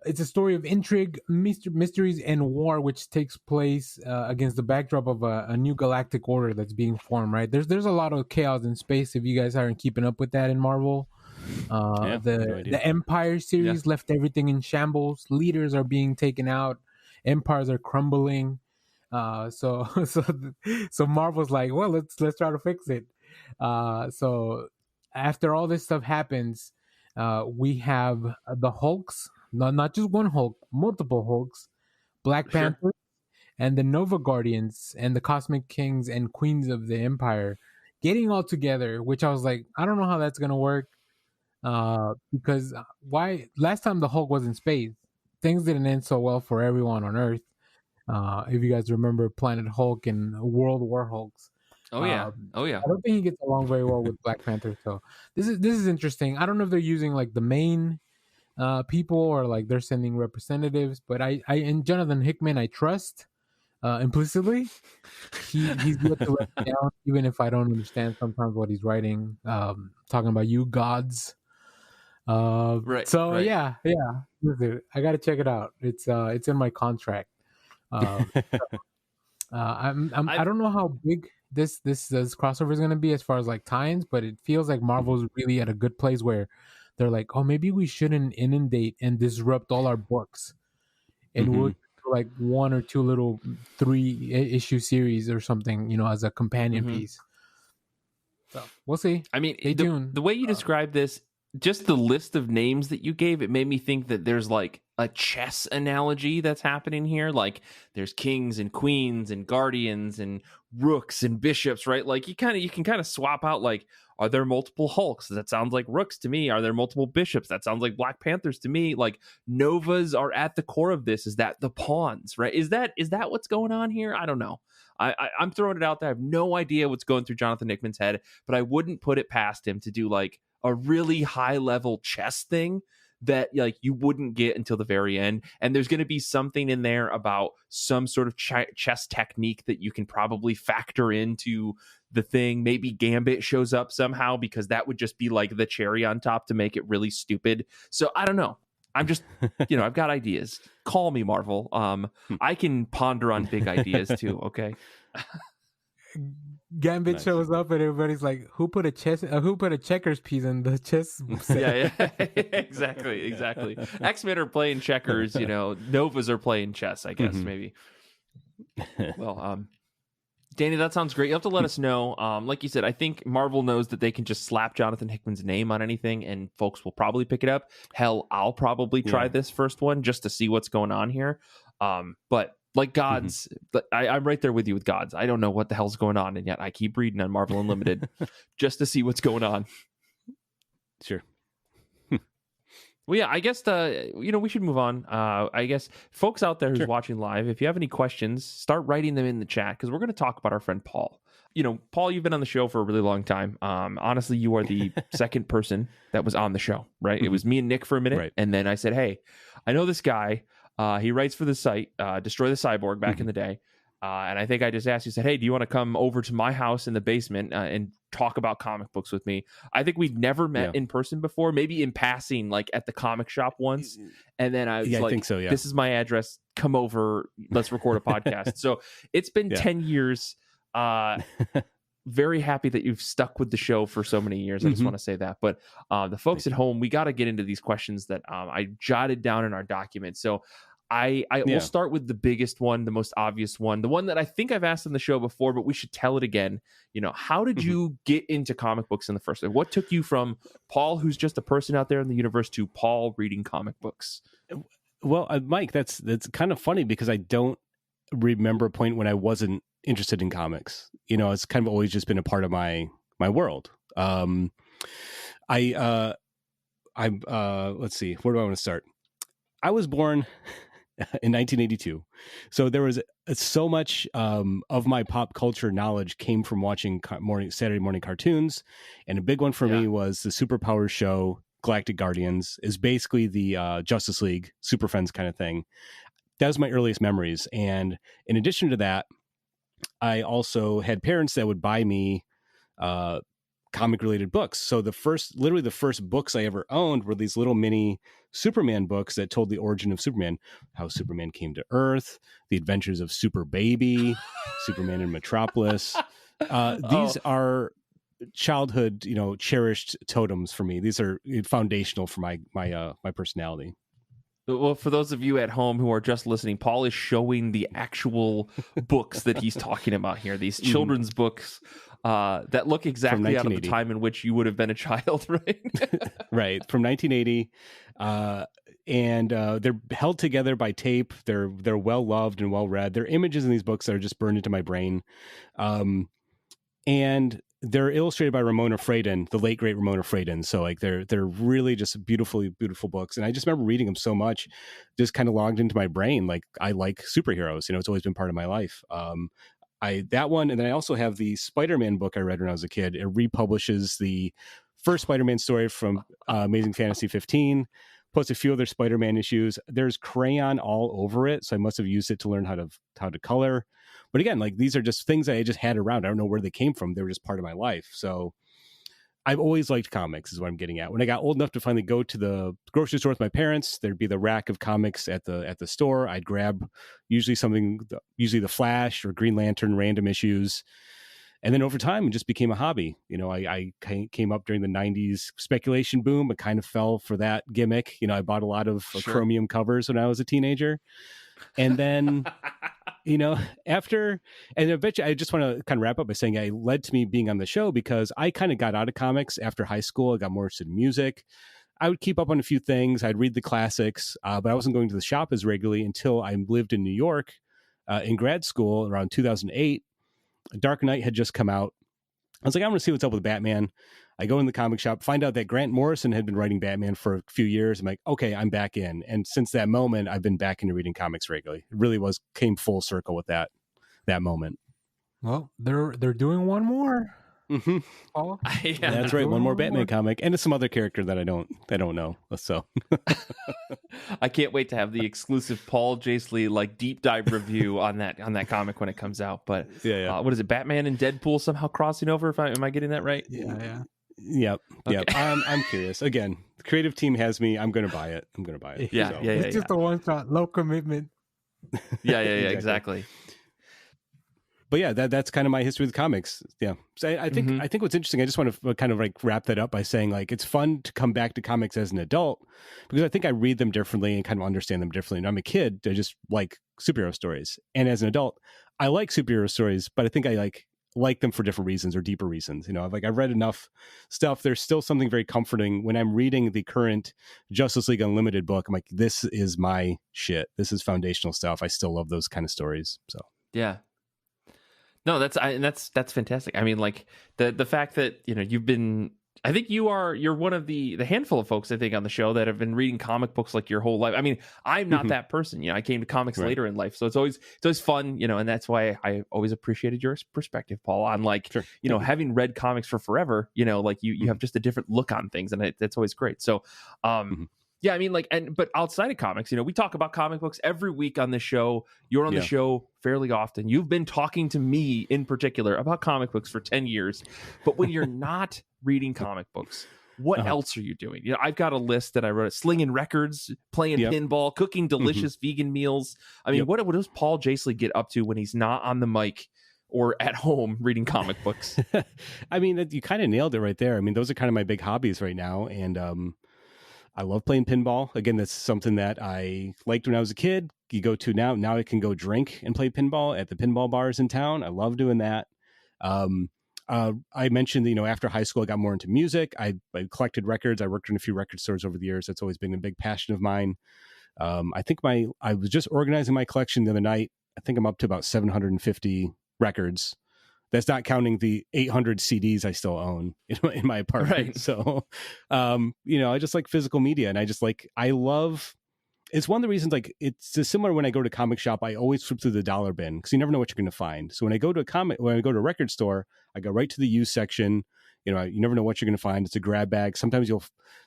it's a story of intrigue, mysteries, and war, which takes place against the backdrop of a new galactic order that's being formed. Right? There's a lot of chaos in space. If you guys aren't keeping up with that in Marvel, the Empire series left everything in shambles. Leaders are being taken out. Empires are crumbling. So Marvel's like, well, let's try to fix it. So after all this stuff happens, we have the Hulks. Not just one Hulk, multiple Hulks, Black Panther, and the Nova Guardians, and the Cosmic Kings and Queens of the Empire getting all together, which I was like, I don't know how that's going to work. Because last time the Hulk was in space, things didn't end so well for everyone on Earth. If you guys remember Planet Hulk and World War Hulks. Oh yeah. I don't think he gets along very well with Black Panther. So this is interesting. I don't know if they're using like the main people or like they're sending representatives, but I in Jonathan Hickman I trust implicitly. He's good to let me down, even if I don't understand sometimes what he's writing. Talking about you gods. Right. So right. Yeah. I gotta check it out. It's in my contract. I don't know how big this crossover is gonna be as far as like tie-ins, but it feels like Marvel's really at a good place where they're like, oh, maybe we shouldn't inundate and disrupt all our books, and we'll do like one or two little 3-issue series or something, as a companion piece. So we'll see. I mean, the way you described this, just the list of names that you gave, it made me think that there's like a chess analogy that's happening here. Like there's kings and queens and guardians and rooks and bishops, right? Like you can kind of swap out, like, are there multiple Hulks? That sounds like rooks to me. Are there multiple bishops? That sounds like Black Panthers to me. Like Novas are at the core of this. Is that the pawns, right? Is that what's going on here? I don't know. I'm throwing it out there. I have no idea what's going through Jonathan Hickman's head, but I wouldn't put it past him to do like a really high level chess thing that like you wouldn't get until the very end. And there's going to be something in there about some sort of chess technique that you can probably factor into the thing. Maybe Gambit shows up somehow, because that would just be like the cherry on top to make it really stupid. So I don't know. I'm just, I've got ideas. Call me, Marvel. I can ponder on big ideas too. Okay. Gambit shows up and everybody's like, who put a checkers piece in the chess set? Yeah. Exactly. X-Men are playing checkers, Novas are playing chess, I guess, maybe. Well, Danny, that sounds great. You'll have to let us know. Like you said, I think Marvel knows that they can just slap Jonathan Hickman's name on anything and folks will probably pick it up. Hell, I'll probably try this first one just to see what's going on here. But like Gods, I'm right there with you with Gods. I don't know what the hell's going on, and yet I keep reading on Marvel Unlimited just to see what's going on. Sure. Well, yeah, I guess we should move on. I guess folks out there who's watching live, if you have any questions, start writing them in the chat because we're going to talk about our friend Paul. Paul, you've been on the show for a really long time. Honestly, you are the second person that was on the show, right? Mm-hmm. It was me and Nick for a minute, and then I said, "Hey, I know this guy. He writes for the site, Destroy the Cyborg, back in the day." And I think I just asked you, said, "Hey, do you want to come over to my house in the basement and talk about comic books with me?" I think we've never met in person before, maybe in passing, like at the comic shop once. And then I was like, I think so, "This is my address. Come over. Let's record a podcast." So it's been 10 years. Very happy that you've stuck with the show for so many years. I just want to say that. But the folks at home, we got to get into these questions that I jotted down in our document. So I will start with the biggest one, the most obvious one, the one that I think I've asked on the show before, but we should tell it again. How did you get into comic books in the first place? What took you from Paul, who's just a person out there in the universe, to Paul reading comic books? Well, Mike, that's kind of funny because I don't remember a point when I wasn't interested in comics. It's kind of always just been a part of my world. Let's see, where do I want to start? I was born in 1982. So there was so much of my pop culture knowledge came from watching Saturday morning cartoons. And a big one for me was the Superpowers show, Galactic Guardians, is basically the Justice League, Super Friends kind of thing. That was my earliest memories. And in addition to that, I also had parents that would buy me comic related books. So literally the first books I ever owned were these little mini Superman books that told the origin of Superman, how Superman came to Earth, the adventures of Super Baby, Superman in Metropolis. These are childhood, cherished totems for me. These are foundational for my personality. Well, for those of you at home who are just listening, Paul is showing the actual books that he's talking about here. These children's books that look exactly out of the time in which you would have been a child, right? Right, from 1980. And they're held together by tape. They're well loved and well read. There are images in these books that are just burned into my brain. And they're illustrated by Ramona Fradon, the late great Ramona Fradon. So like they're really just beautiful books. And I just remember reading them so much, just kind of logged into my brain. Like I like superheroes, it's always been part of my life. That one, and then I also have the Spider-Man book I read when I was a kid. It republishes the first Spider-Man story from Amazing Fantasy 15, plus a few other Spider-Man issues. There's crayon all over it, so I must have used it to learn how to color. But again, like these are just things I just had around. I don't know where they came from. They were just part of my life. So I've always liked comics is what I'm getting at. When I got old enough to finally go to the grocery store with my parents, there'd be the rack of comics at the store. I'd grab usually the Flash or Green Lantern random issues. And then over time, it just became a hobby. I came up during the 90s speculation boom. I kind of fell for that gimmick. I bought a lot of chromium covers when I was a teenager. And then... after, and I bet you, I just want to kind of wrap up by saying it led to me being on the show because I kind of got out of comics after high school. I got more interested in music. I would keep up on a few things. I'd read the classics, but I wasn't going to the shop as regularly until I lived in New York in grad school around 2008. Dark Knight had just come out. I was like, I want to see what's up with Batman. I go in the comic shop, find out that Grant Morrison had been writing Batman for a few years. I'm like, okay, I'm back in. And since that moment, I've been back into reading comics regularly. It really came full circle with that moment. Well, they're doing one more. Mm-hmm. Oh, yeah, that's right. One more Batman comic, and some other character that I don't know. So I can't wait to have the exclusive Paul Jaissle deep dive review on that comic when it comes out. But what is it? Batman and Deadpool somehow crossing over? Am I getting that right? Yeah. Yep. Okay. Yep. I'm curious. Again, the creative team has me. I'm going to buy it. Yeah. It's just a one shot, low commitment. Yeah. Exactly. But yeah, that's kind of my history with comics. Yeah. So I think what's interesting, I just want to kind of wrap that up by saying it's fun to come back to comics as an adult because I think I read them differently and kind of understand them differently. And I'm a kid. I just like superhero stories. And as an adult, I like superhero stories, but I think I like them for different reasons or deeper reasons. I've read enough stuff. There's still something very comforting when I'm reading the current Justice League Unlimited book. I'm like, this is my shit. This is foundational stuff. I still love those kind of stories. So yeah. No, that's fantastic. I mean, like the fact that, you've been, I think you're one of the handful of folks, I think, on the show that have been reading comic books like your whole life. I mean, I'm not that person. I came to comics later in life, so it's always fun, and that's why I always appreciated your perspective, Paul, on having read comics for forever. Like you have just a different look on things, and that's always great. So, yeah, I mean, but outside of comics, we talk about comic books every week on this show. You're on the show fairly often. You've been talking to me in particular about comic books for 10 years. But when you're not reading comic books, what else are you doing? I've got a list that I wrote: slinging records, playing pinball, cooking delicious vegan meals. I mean, what does Paul Jaissle get up to when he's not on the mic or at home reading comic books? I mean, you kind of nailed it right there. I mean, those are kind of my big hobbies right now. And, I love playing pinball. Again, that's something that I liked when I was a kid. You go to now I can go drink and play pinball at the pinball bars in town. I love doing that. I mentioned that, after high school, I got more into music. I collected records. I worked in a few record stores over the years. That's always been a big passion of mine. I was just organizing my collection the other night. I think I'm up to about 750 records. That's not counting the 800 CDs I still own in my apartment. Right. So, I just like physical media, and it's one of the reasons, it's similar when I go to comic shop, I always flip through the dollar bin because you never know what you're going to find. So when I go to a record store, I go right to the used section. You never know what you're going to find. It's a grab bag. Sometimes you'll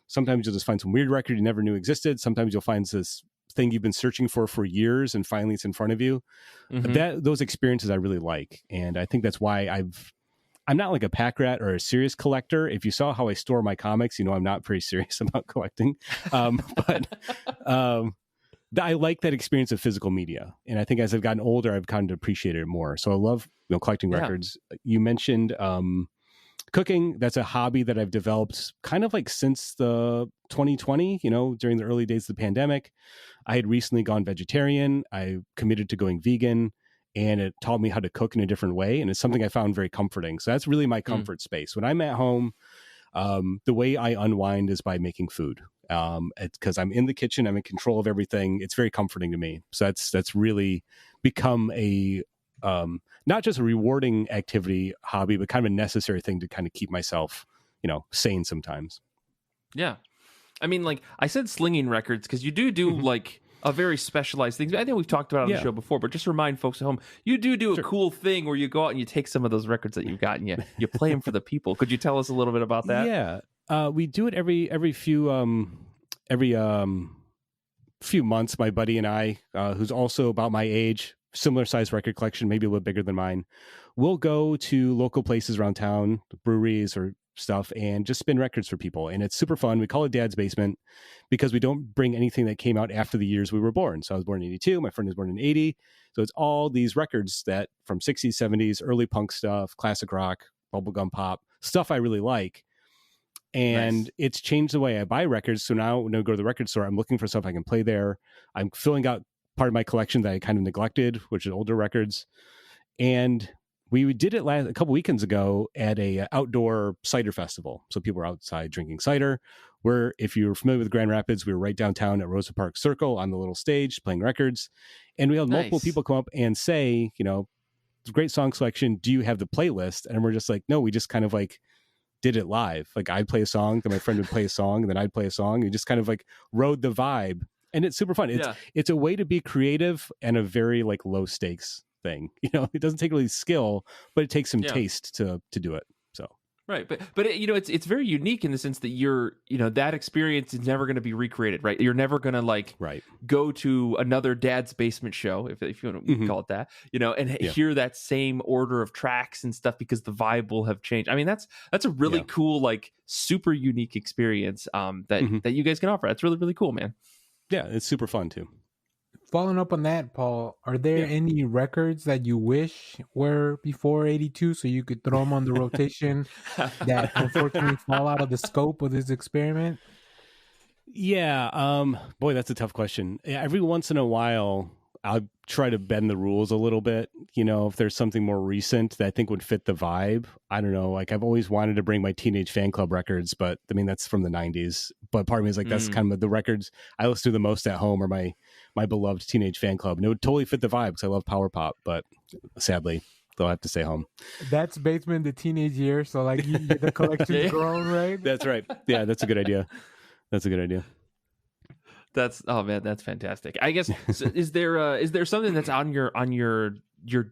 just find some weird record you never knew existed. Sometimes you'll find this thing you've been searching for years, and finally it's in front of you. Those experiences I really like, and I think that's why I'm not like a pack rat or a serious collector. If you saw how I store my comics, I'm not very serious about collecting. But I like that experience of physical media, and I think as I've gotten older, I've kind of appreciated it more. So I love collecting records. You mentioned cooking. That's a hobby that I've developed kind of like since the 2020, during the early days of the pandemic. I had recently gone vegetarian. I committed to going vegan, and it taught me how to cook in a different way. And it's something I found very comforting. So that's really my comfort space. When I'm at home, the way I unwind is by making food. Because I'm in the kitchen, I'm in control of everything. It's very comforting to me. So that's really become a not just a rewarding activity, hobby, but kind of a necessary thing to kind of keep myself, sane sometimes. Yeah. I mean, I said slinging records because you do like a very specialized thing. I think we've talked about it on the show before, but just remind folks at home, you do a cool thing where you go out and you take some of those records that you've got and you play them for the people. Could you tell us a little bit about that? Yeah. We do it every few months. My buddy and I, who's also about my age, similar size record collection, maybe a little bigger than mine, we'll go to local places around town, breweries or stuff, and just spin records for people. And it's super fun. We call it Dad's Basement because we don't bring anything that came out after the years we were born. So I was born in 82. My friend was born in 80. So it's all these records that from 60s, 70s, early punk stuff, classic rock, bubblegum pop, stuff I really like. And It's changed the way I buy records. So now when I go to the record store, I'm looking for stuff I can play there. I'm filling out part of my collection that I kind of neglected, which is older records. And we did it a couple weekends ago at a outdoor cider festival. So people were outside drinking cider. If you're familiar with Grand Rapids, we were right downtown at Rosa Park Circle on the little stage playing records. And we had multiple people come up and say, it's a great song selection. Do you have the playlist? And we're just like, no, we just kind of did it live. I'd play a song, then my friend would play a song, and then I'd play a song. And just kind of rode the vibe. And it's super fun. It's a way to be creative and a very low stakes thing. It doesn't take really skill, but it takes some taste to do it. So right, but it's very unique in the sense that you're that experience is never going to be recreated, right? You're never going to go to another Dad's Basement show, if you want to call it that, and hear that same order of tracks and stuff because the vibe will have changed. I mean, that's a really cool, super unique experience that you guys can offer. That's really, really cool, man. Yeah, it's super fun too. Following up on that, Paul, are there any records that you wish were before 82 so you could throw them on the rotation that unfortunately fall out of the scope of this experiment? Yeah. Boy, that's a tough question. Every once in a while, I'll try to bend the rules a little bit. If there's something more recent that I think would fit the vibe. I don't know. Like, I've always wanted to bring my Teenage Fan Club records, but I mean, that's from the 90s. But part of me is like, that's kind of the records I listen to the most at home, are my beloved Teenage Fan Club. And it would totally fit the vibe because I love power pop, but sadly, they'll have to stay home. That's Basement the teenage years, so like the collection's grown, right? That's right. Yeah, that's a good idea. Oh man, that's fantastic. I guess so is there something that's on your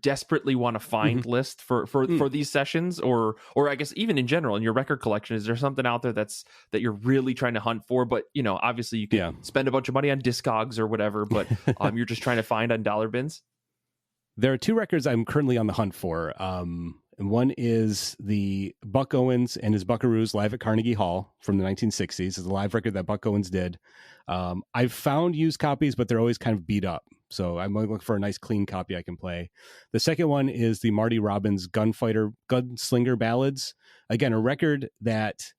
desperately want to find list for these sessions, or I guess even in general in your record collection? Is there something out there that you're really trying to hunt for? But obviously you can spend a bunch of money on Discogs or whatever, but you're just trying to find on dollar bins. There are 2 records I'm currently on the hunt for. And one is the Buck Owens and his Buckaroos live at Carnegie Hall from the 1960s. It's a live record that Buck Owens did. I've found used copies, but they're always kind of beat up. So I'm looking for a nice clean copy I can play. The second one is the Marty Robbins Gunslinger Ballads. Again, a record that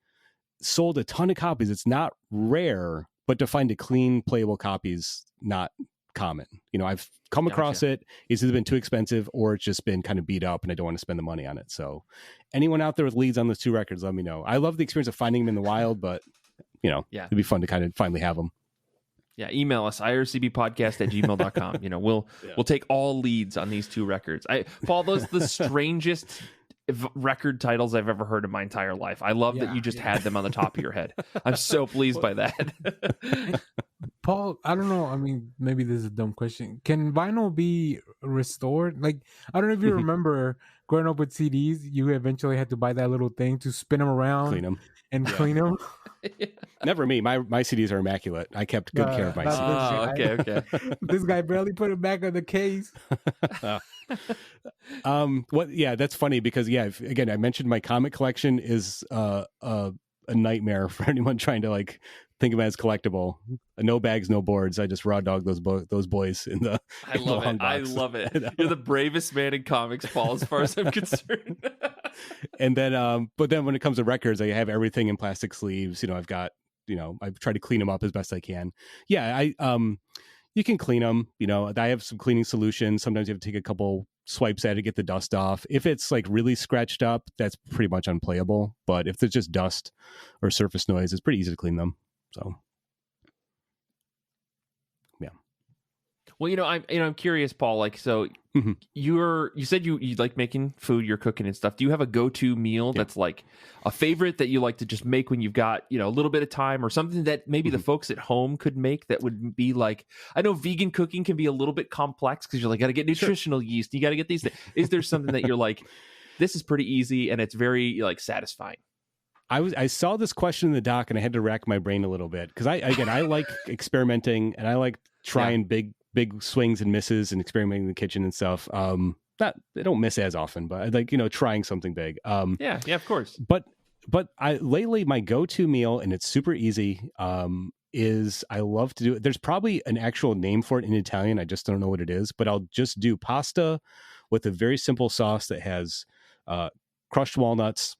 sold a ton of copies. It's not rare, but to find a clean playable copy's not common. I've come across it. It's either been too expensive or it's just been kind of beat up and I don't want to spend the money on it. So anyone out there with leads on those 2 records, let me know. I love the experience of finding them in the wild, but it'd be fun to kind of finally have them. Yeah, email us, ircbpodcast@gmail.com. We'll take all leads on these 2 records. Paul, those are the strangest record titles I've ever heard in my entire life. I love that you just had them on the top of your head. I'm so pleased by that. Paul, I don't know. I mean, maybe this is a dumb question. Can vinyl be restored? Like, I don't know if you remember growing up with CDs, you eventually had to buy that little thing to spin them around, clean them. Clean them. Never me. My CDs are immaculate. I kept good care of my CDs. Okay. This guy barely put it back on the case. That's funny because again, I mentioned my comic collection is a nightmare for anyone trying to like think of it as collectible. No bags, no boards. I just raw dog those boys in the. I love it. I love it. You're the bravest man in comics, Paul, as far as I'm concerned. And then, but then when it comes to records, I have everything in plastic sleeves. I've got, I've tried to clean them up as best I can. Yeah, you can clean them. I have some cleaning solutions. Sometimes you have to take a couple swipes at it to get the dust off. If it's like really scratched up, that's pretty much unplayable. But if there's just dust or surface noise, it's pretty easy to clean them. So, yeah. Well, I'm curious, Paul. Like, so you said you like making food, you're cooking and stuff. Do you have a go-to meal that's like a favorite that you like to just make when you've got a little bit of time, or something that maybe the folks at home could make that would be like? I know vegan cooking can be a little bit complex because you're like, got to get nutritional yeast, you got to get these things. Is there something that you're like, this is pretty easy and it's very like satisfying? I saw this question in the doc and I had to rack my brain a little bit because I like experimenting and I like trying big swings and misses and experimenting in the kitchen and stuff. They don't miss as often, but I like trying something big. Yeah, of course. But lately my go-to meal, and it's super easy, is I love to do it. There's probably an actual name for it in Italian. I just don't know what it is, but I'll just do pasta with a very simple sauce that has crushed walnuts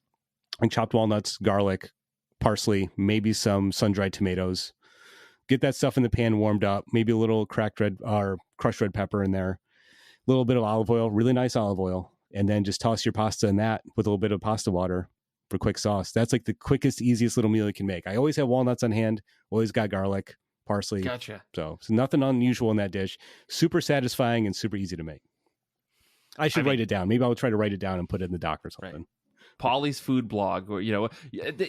and chopped walnuts, garlic, parsley, maybe some sun-dried tomatoes. Get that stuff in the pan warmed up, maybe a little crushed red pepper in there, a little bit of olive oil, really nice olive oil, and then just toss your pasta in that with a little bit of pasta water for quick sauce. That's like the quickest, easiest little meal you can make. I always have walnuts on hand, always got garlic, parsley. Gotcha. So nothing unusual in that dish. Super satisfying and super easy to make. I should write it down. Maybe I'll try to write it down and put it in the doc or something. Right. Pauly's food blog, or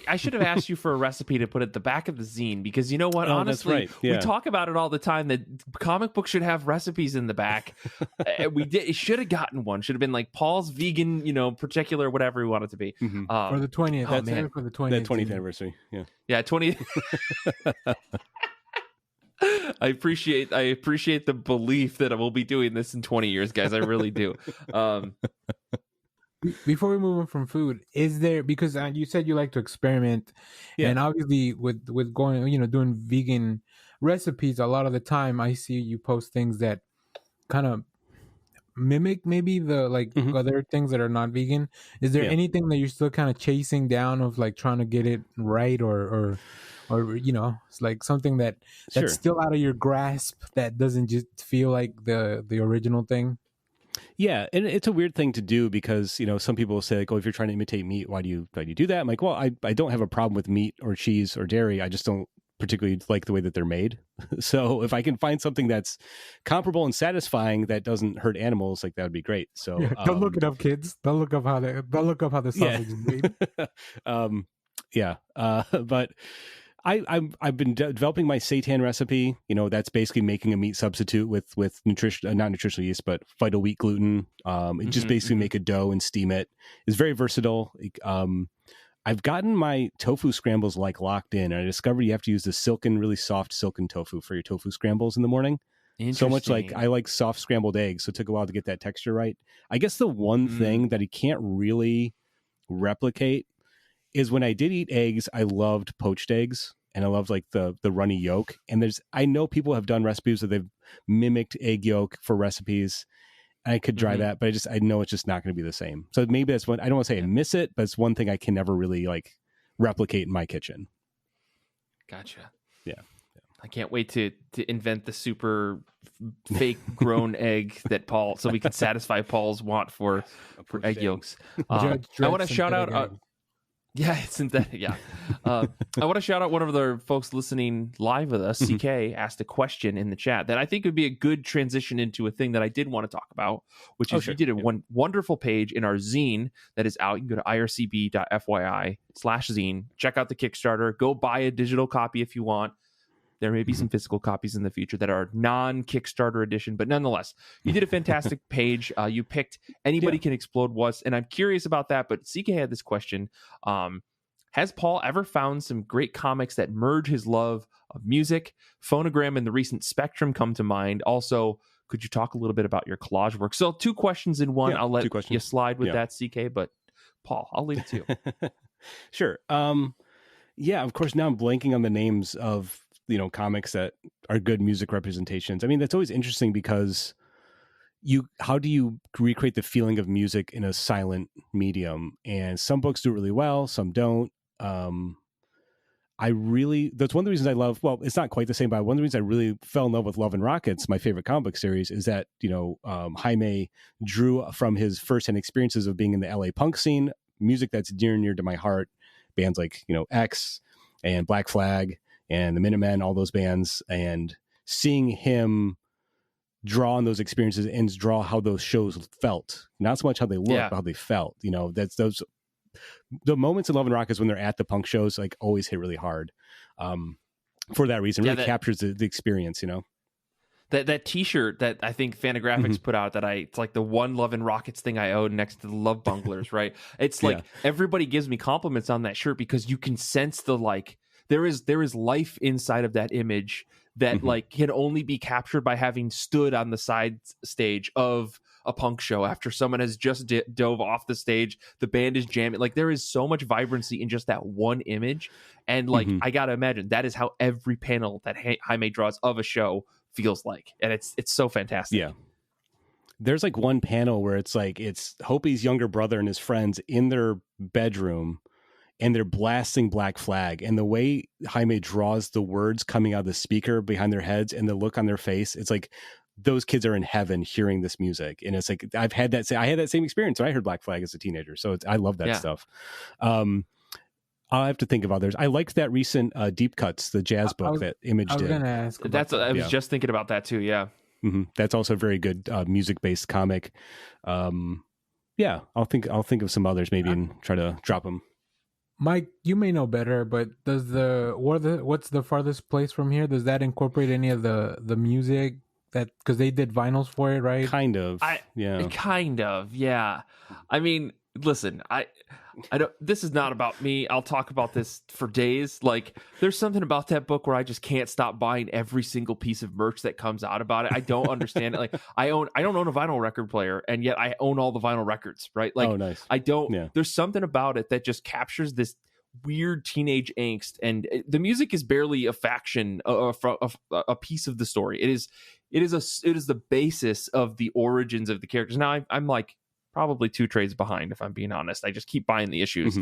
I should have asked you for a recipe to put at the back of the zine, because you know what, honestly, we talk about it all the time that comic books should have recipes in the back. It should have gotten one. Should have been like Paul's vegan, particular, whatever we want it to be. For the 20th. Oh, man. For the 20th. The 20th anniversary. Yeah, 20th. I appreciate the belief that I will be doing this in 20 years, guys. I really do. Before we move on from food, is there, because you said you like to experiment, and obviously with going, doing vegan recipes, a lot of the time I see you post things that kind of mimic maybe the other things that are not vegan? Is there anything that you're still kind of chasing down of like trying to get it right, or it's like something that's still out of your grasp that doesn't just feel like the original thing? Yeah, and it's a weird thing to do because, some people will say like, oh, if you're trying to imitate meat, why do you do that? I'm like, well, I don't have a problem with meat or cheese or dairy. I just don't particularly like the way that they're made. So if I can find something that's comparable and satisfying that doesn't hurt animals, like that would be great. So don't look it up, kids. Don't look up how the sausage is made. But I've been developing my seitan recipe. That's basically making a meat substitute with nutrition, not nutritional yeast, but vital wheat gluten. Just basically make a dough and steam it. It's very versatile. I've gotten my tofu scrambles locked in, and I discovered you have to use the really soft silken tofu for your tofu scrambles in the morning. So much like I like soft scrambled eggs, so it took a while to get that texture right. I guess the one thing that he can't really replicate is when I did eat eggs, I loved poached eggs, and I loved like the runny yolk. And I know people have done recipes that they've mimicked egg yolk for recipes. I could try that, but I know it's just not going to be the same. So maybe that's one. I don't want to say I miss it, but it's one thing I can never really replicate in my kitchen. Gotcha. Yeah. I can't wait to invent the super fake grown egg that Paul, so we can satisfy Paul's want for egg yolks. I want to shout out. Yeah, it's synthetic. Yeah. I want to shout out one of the folks listening live with us. CK asked a question in the chat that I think would be a good transition into a thing that I did want to talk about, which is you did one wonderful page in our zine that is out. You can go to ircb.fyi/zine, check out the Kickstarter, go buy a digital copy if you want. There may be some physical copies in the future that are non-Kickstarter edition, but nonetheless, you did a fantastic page. You picked Anybody Can Explode Was, and I'm curious about that, but CK had this question. Has Paul ever found some great comics that merge his love of music? Phonogram and the recent Spectrum come to mind. Also, could you talk a little bit about your collage work? So 2 questions in one. I'll let you slide with that, CK, but Paul, I'll leave it to you. Sure. Of course, now I'm blanking on the names of comics that are good music representations. I mean, that's always interesting because how do you recreate the feeling of music in a silent medium? And some books do it really well, some don't. That's one of the reasons I love, well, it's not quite the same, but one of the reasons I really fell in love with Love and Rockets, my favorite comic book series, is that, Jaime drew from his firsthand experiences of being in the LA punk scene, music that's near and dear to my heart, bands like, X and Black Flag and the Minutemen, all those bands, and seeing him draw on those experiences and draw how those shows felt, not so much how they look, but how they felt. That's the moments in Love and Rockets when they're at the punk shows always hit really hard. For that reason, really captures the experience. That T-shirt that I think Fantagraphics put out it's like the one Love and Rockets thing I own next to the Love Bunglers, right? It's like everybody gives me compliments on that shirt because you can sense the there is life inside of that image that can only be captured by having stood on the side stage of a punk show after someone has just dove off the stage, the band is jamming. There is so much vibrancy in just that one image, and I gotta imagine that is how every panel that Jaime draws of a show feels like, and it's so fantastic. Yeah, there's one panel where it's Hopi's younger brother and his friends in their bedroom, and they're blasting Black Flag, and the way Jaime draws the words coming out of the speaker behind their heads and the look on their face, it's like those kids are in heaven hearing this music. And it's I had that same experience when I heard Black Flag as a teenager. So I love that stuff. I'll have to think of others. I liked that recent Deep Cuts, the jazz book that Image did. I was just thinking about that too. Yeah. That's also a very good music-based comic. I'll think of some others maybe and try to drop them. Mike, you may know better, but does what's the farthest place from here? Does that incorporate any of the music because they did vinyls for it, right? Kind of. Yeah. I mean, listen, I don't. This is not about me. I'll talk about this for days. There's something about that book where I just can't stop buying every single piece of merch that comes out about it. I don't understand it. I don't own a vinyl record player, and yet I own all the vinyl records, right? Oh, nice. I don't. Yeah. There's something about it that just captures this weird teenage angst, and the music is barely a faction of a piece of the story. it is the basis of the origins of the characters. Now I'm like probably 2 trades behind, if I'm being honest. I just keep buying the issues.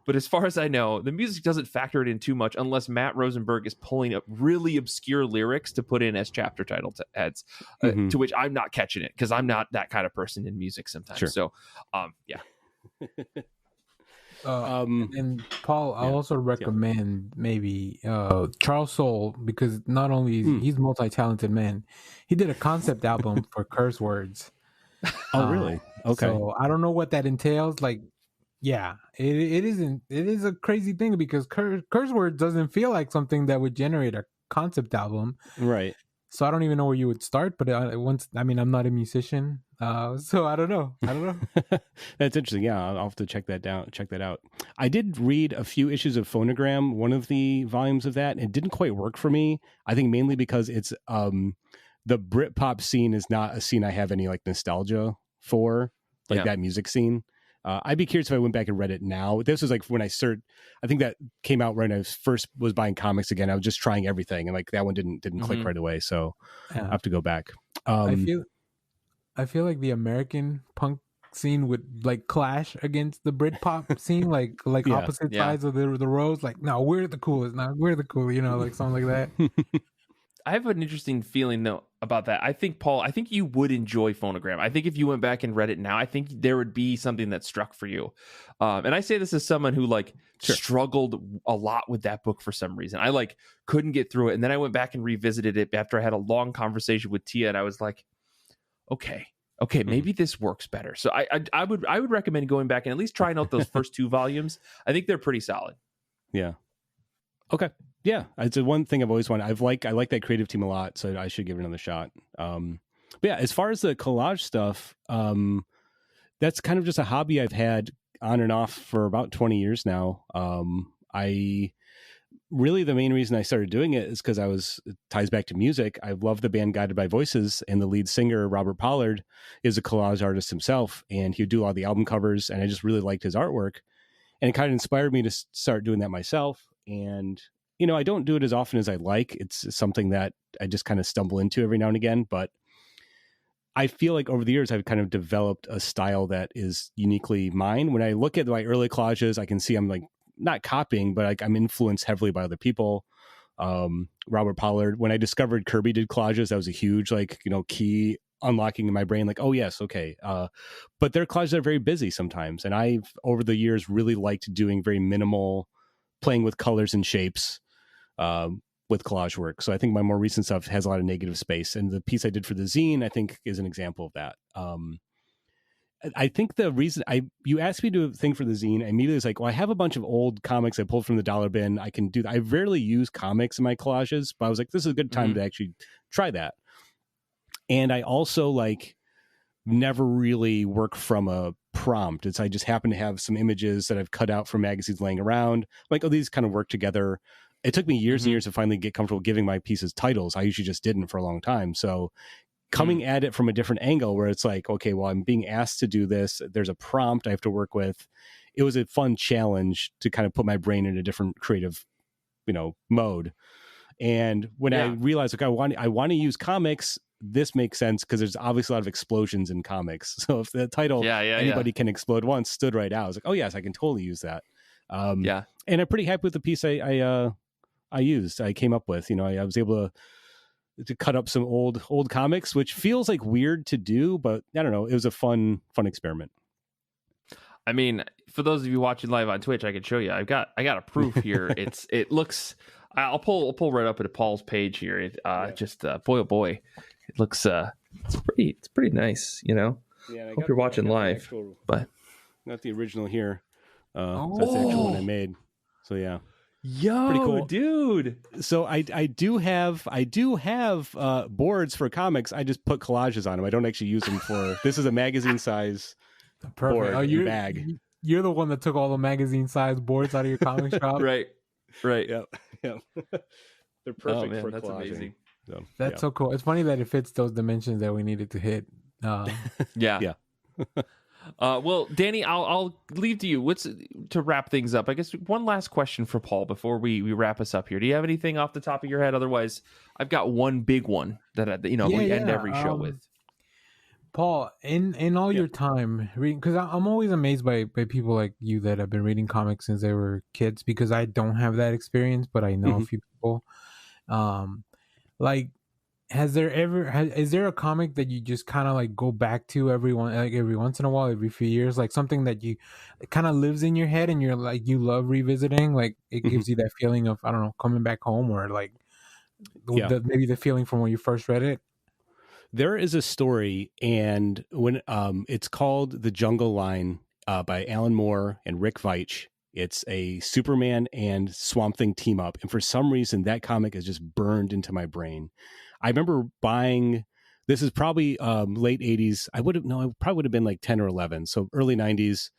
But as far as I know, the music doesn't factor it in too much unless Matt Rosenberg is pulling up really obscure lyrics to put in as chapter title heads, to which I'm not catching it because I'm not that kind of person in music sometimes. Sure. So, yeah. And Paul, I'll also recommend maybe Charles Soule, because not only he's a multi-talented man, he did a concept album for Curse Words. Oh, really? Okay. So I don't know what that entails. Like, yeah, it is a crazy thing because Curse Words doesn't feel like something that would generate a concept album, right? So I don't even know where you would start. But I'm not a musician, so I don't know. That's interesting. Yeah, I'll have to check that out. I did read a few issues of Phonogram, one of the volumes of that. It didn't quite work for me. I think mainly because it's the Britpop scene is not a scene I have any like nostalgia for, like that music scene. I'd be curious if I went back and read it now. This was like when I think that came out right when I first was buying comics again. I was just trying everything, and like that one didn't click right away. So I'll have to go back. I feel like the American punk scene would like clash against the Britpop scene, like opposite sides of the roads. Like, no, we're the coolest. No, we're the cool. Like something like that. I have an interesting feeling though about that. I think, Paul, you would enjoy Phonogram. I think if you went back and read it now, I think there would be something that struck for you. And I say this as someone who struggled a lot with that book for some reason. I couldn't get through it. And then I went back and revisited it after I had a long conversation with Tia, and I was like, okay, maybe this works better. So I would recommend going back and at least trying out those first 2 volumes. I think they're pretty solid. Yeah. Okay. Yeah, it's one thing I've always wanted. I like that creative team a lot, so I should give it another shot. But yeah, as far as the collage stuff, that's kind of just a hobby I've had on and off for about 20 years now. The main reason I started doing it is because it ties back to music. I love the band Guided by Voices, and the lead singer, Robert Pollard, is a collage artist himself, and he would do all the album covers, and I just really liked his artwork. And it kind of inspired me to start doing that myself. And I don't do it as often as I'd like. It's something that I just kind of stumble into every now and again. But I feel like over the years, I've kind of developed a style that is uniquely mine. When I look at my early collages, I can see I'm like not copying, but I'm influenced heavily by other people. Robert Pollard, when I discovered Kirby did collages, that was a huge key unlocking in my brain. Like, oh yes, okay. But their collages are very busy sometimes. And I've over the years really liked doing very minimal, playing with colors and shapes. With collage work. So I think my more recent stuff has a lot of negative space. And the piece I did for the zine, I think, is an example of that. I think the reason you asked me to do a thing for the zine, I immediately was like, well, I have a bunch of old comics I pulled from the dollar bin. I can do that. I rarely use comics in my collages, but I was like, this is a good time to actually try that. And I also never really work from a prompt. I just happen to have some images that I've cut out from magazines laying around. Like, oh, these kind of work together. It took me years and years to finally get comfortable giving my pieces titles. I usually just didn't for a long time. So coming at it from a different angle where it's like, okay, well, I'm being asked to do this. There's a prompt I have to work with. It was a fun challenge to kind of put my brain in a different creative, mode. And when I realized, I want to use comics, this makes sense because there's obviously a lot of explosions in comics. So if the title, anybody can explode once, stood right out. I was like, oh yes, I can totally use that. And I'm pretty happy with the piece I came up with. I was able to cut up some old comics, which feels like weird to do, but I don't know. It was a fun experiment. I mean, for those of you watching live on Twitch, I can show you. I got a proof here. It looks. I'll pull right up into Paul's page here. Boy oh boy, it looks it's pretty nice. Yeah, I hope you're watching live, but not the original here. That's the actual one I made. So yeah. Yo, pretty cool, dude. So I do have boards for comics. I just put collages on them. I don't actually use them for. This is a magazine size board bag. You're the one that took all the magazine size boards out of your comic shop, right? Yep. They're perfect for that's collaging. amazing. So, that's so cool. It's funny that it fits those dimensions that we needed to hit. Yeah. Well, Danny, I'll leave to you. What's to wrap things up? I guess one last question for Paul before we wrap us up here. Do you have anything off the top of your head? Otherwise, I've got one big one that we end every show with. Paul, in all your time reading, because I'm always amazed by people like you that have been reading comics since they were kids, because I don't have that experience, but I know a few people. Like, is there a comic that you just kind of like go back to every once in a while, every few years, like something that you kind of lives in your head and you're like, you love revisiting, like it gives you that feeling of, I don't know, coming back home, or like maybe the feeling from when you first read it? There is a story, and when it's called The Jungle Line by Alan Moore and Rick Veitch. It's a Superman and Swamp Thing team up, and for some reason that comic is just burned into my brain. I remember buying, this is probably late 80s. I probably would have been like 10 or 11. So early 90s.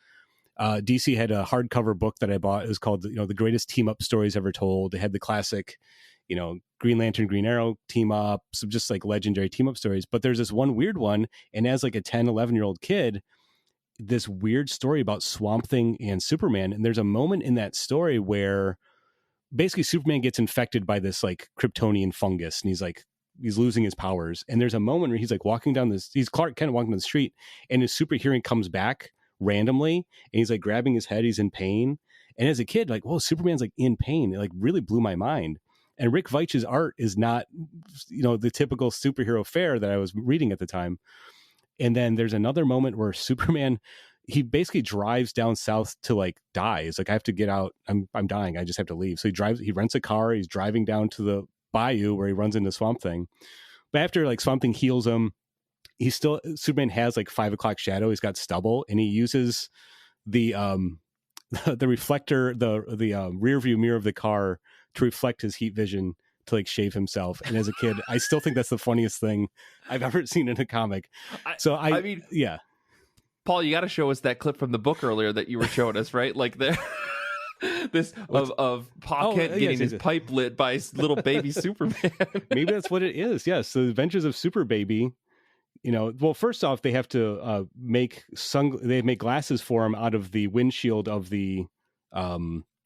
DC had a hardcover book that I bought. It was called, The Greatest Team Up Stories Ever Told. They had the classic, Green Lantern, Green Arrow team up, some just like legendary team up stories. But there's this one weird one. And as like a 10, 11-year-old kid, this weird story about Swamp Thing and Superman. And there's a moment in that story where basically Superman gets infected by this like Kryptonian fungus, and he's losing his powers. And there's a moment where he's like he's Clark Kent walking down the street, and his super hearing comes back randomly, and he's like grabbing his head. He's in pain. And as a kid, like, whoa, Superman's like in pain. It like really blew my mind. And Rick Veitch's art is not, the typical superhero fare that I was reading at the time. And then there's another moment where Superman, he basically drives down south to like die. It's like, I have to get out. I'm dying. I just have to leave. So he rents a car. He's driving down to the bayou where he runs into Swamp Thing. But after like Swamp Thing heals him, Superman has like 5 o'clock shadow. He's got stubble, and he uses the reflector, the rear view mirror of the car to reflect his heat vision to like shave himself. And as a kid, I still think that's the funniest thing I've ever seen in a comic. I mean, Paul, you got to show us that clip from the book earlier that you were showing us, right? Like of Pa Kent getting his pipe lit by his little baby Superman. Maybe that's what it is. Yes. So the Adventures of Super Baby. Well, first off, they have to make glasses for him out of the windshield of the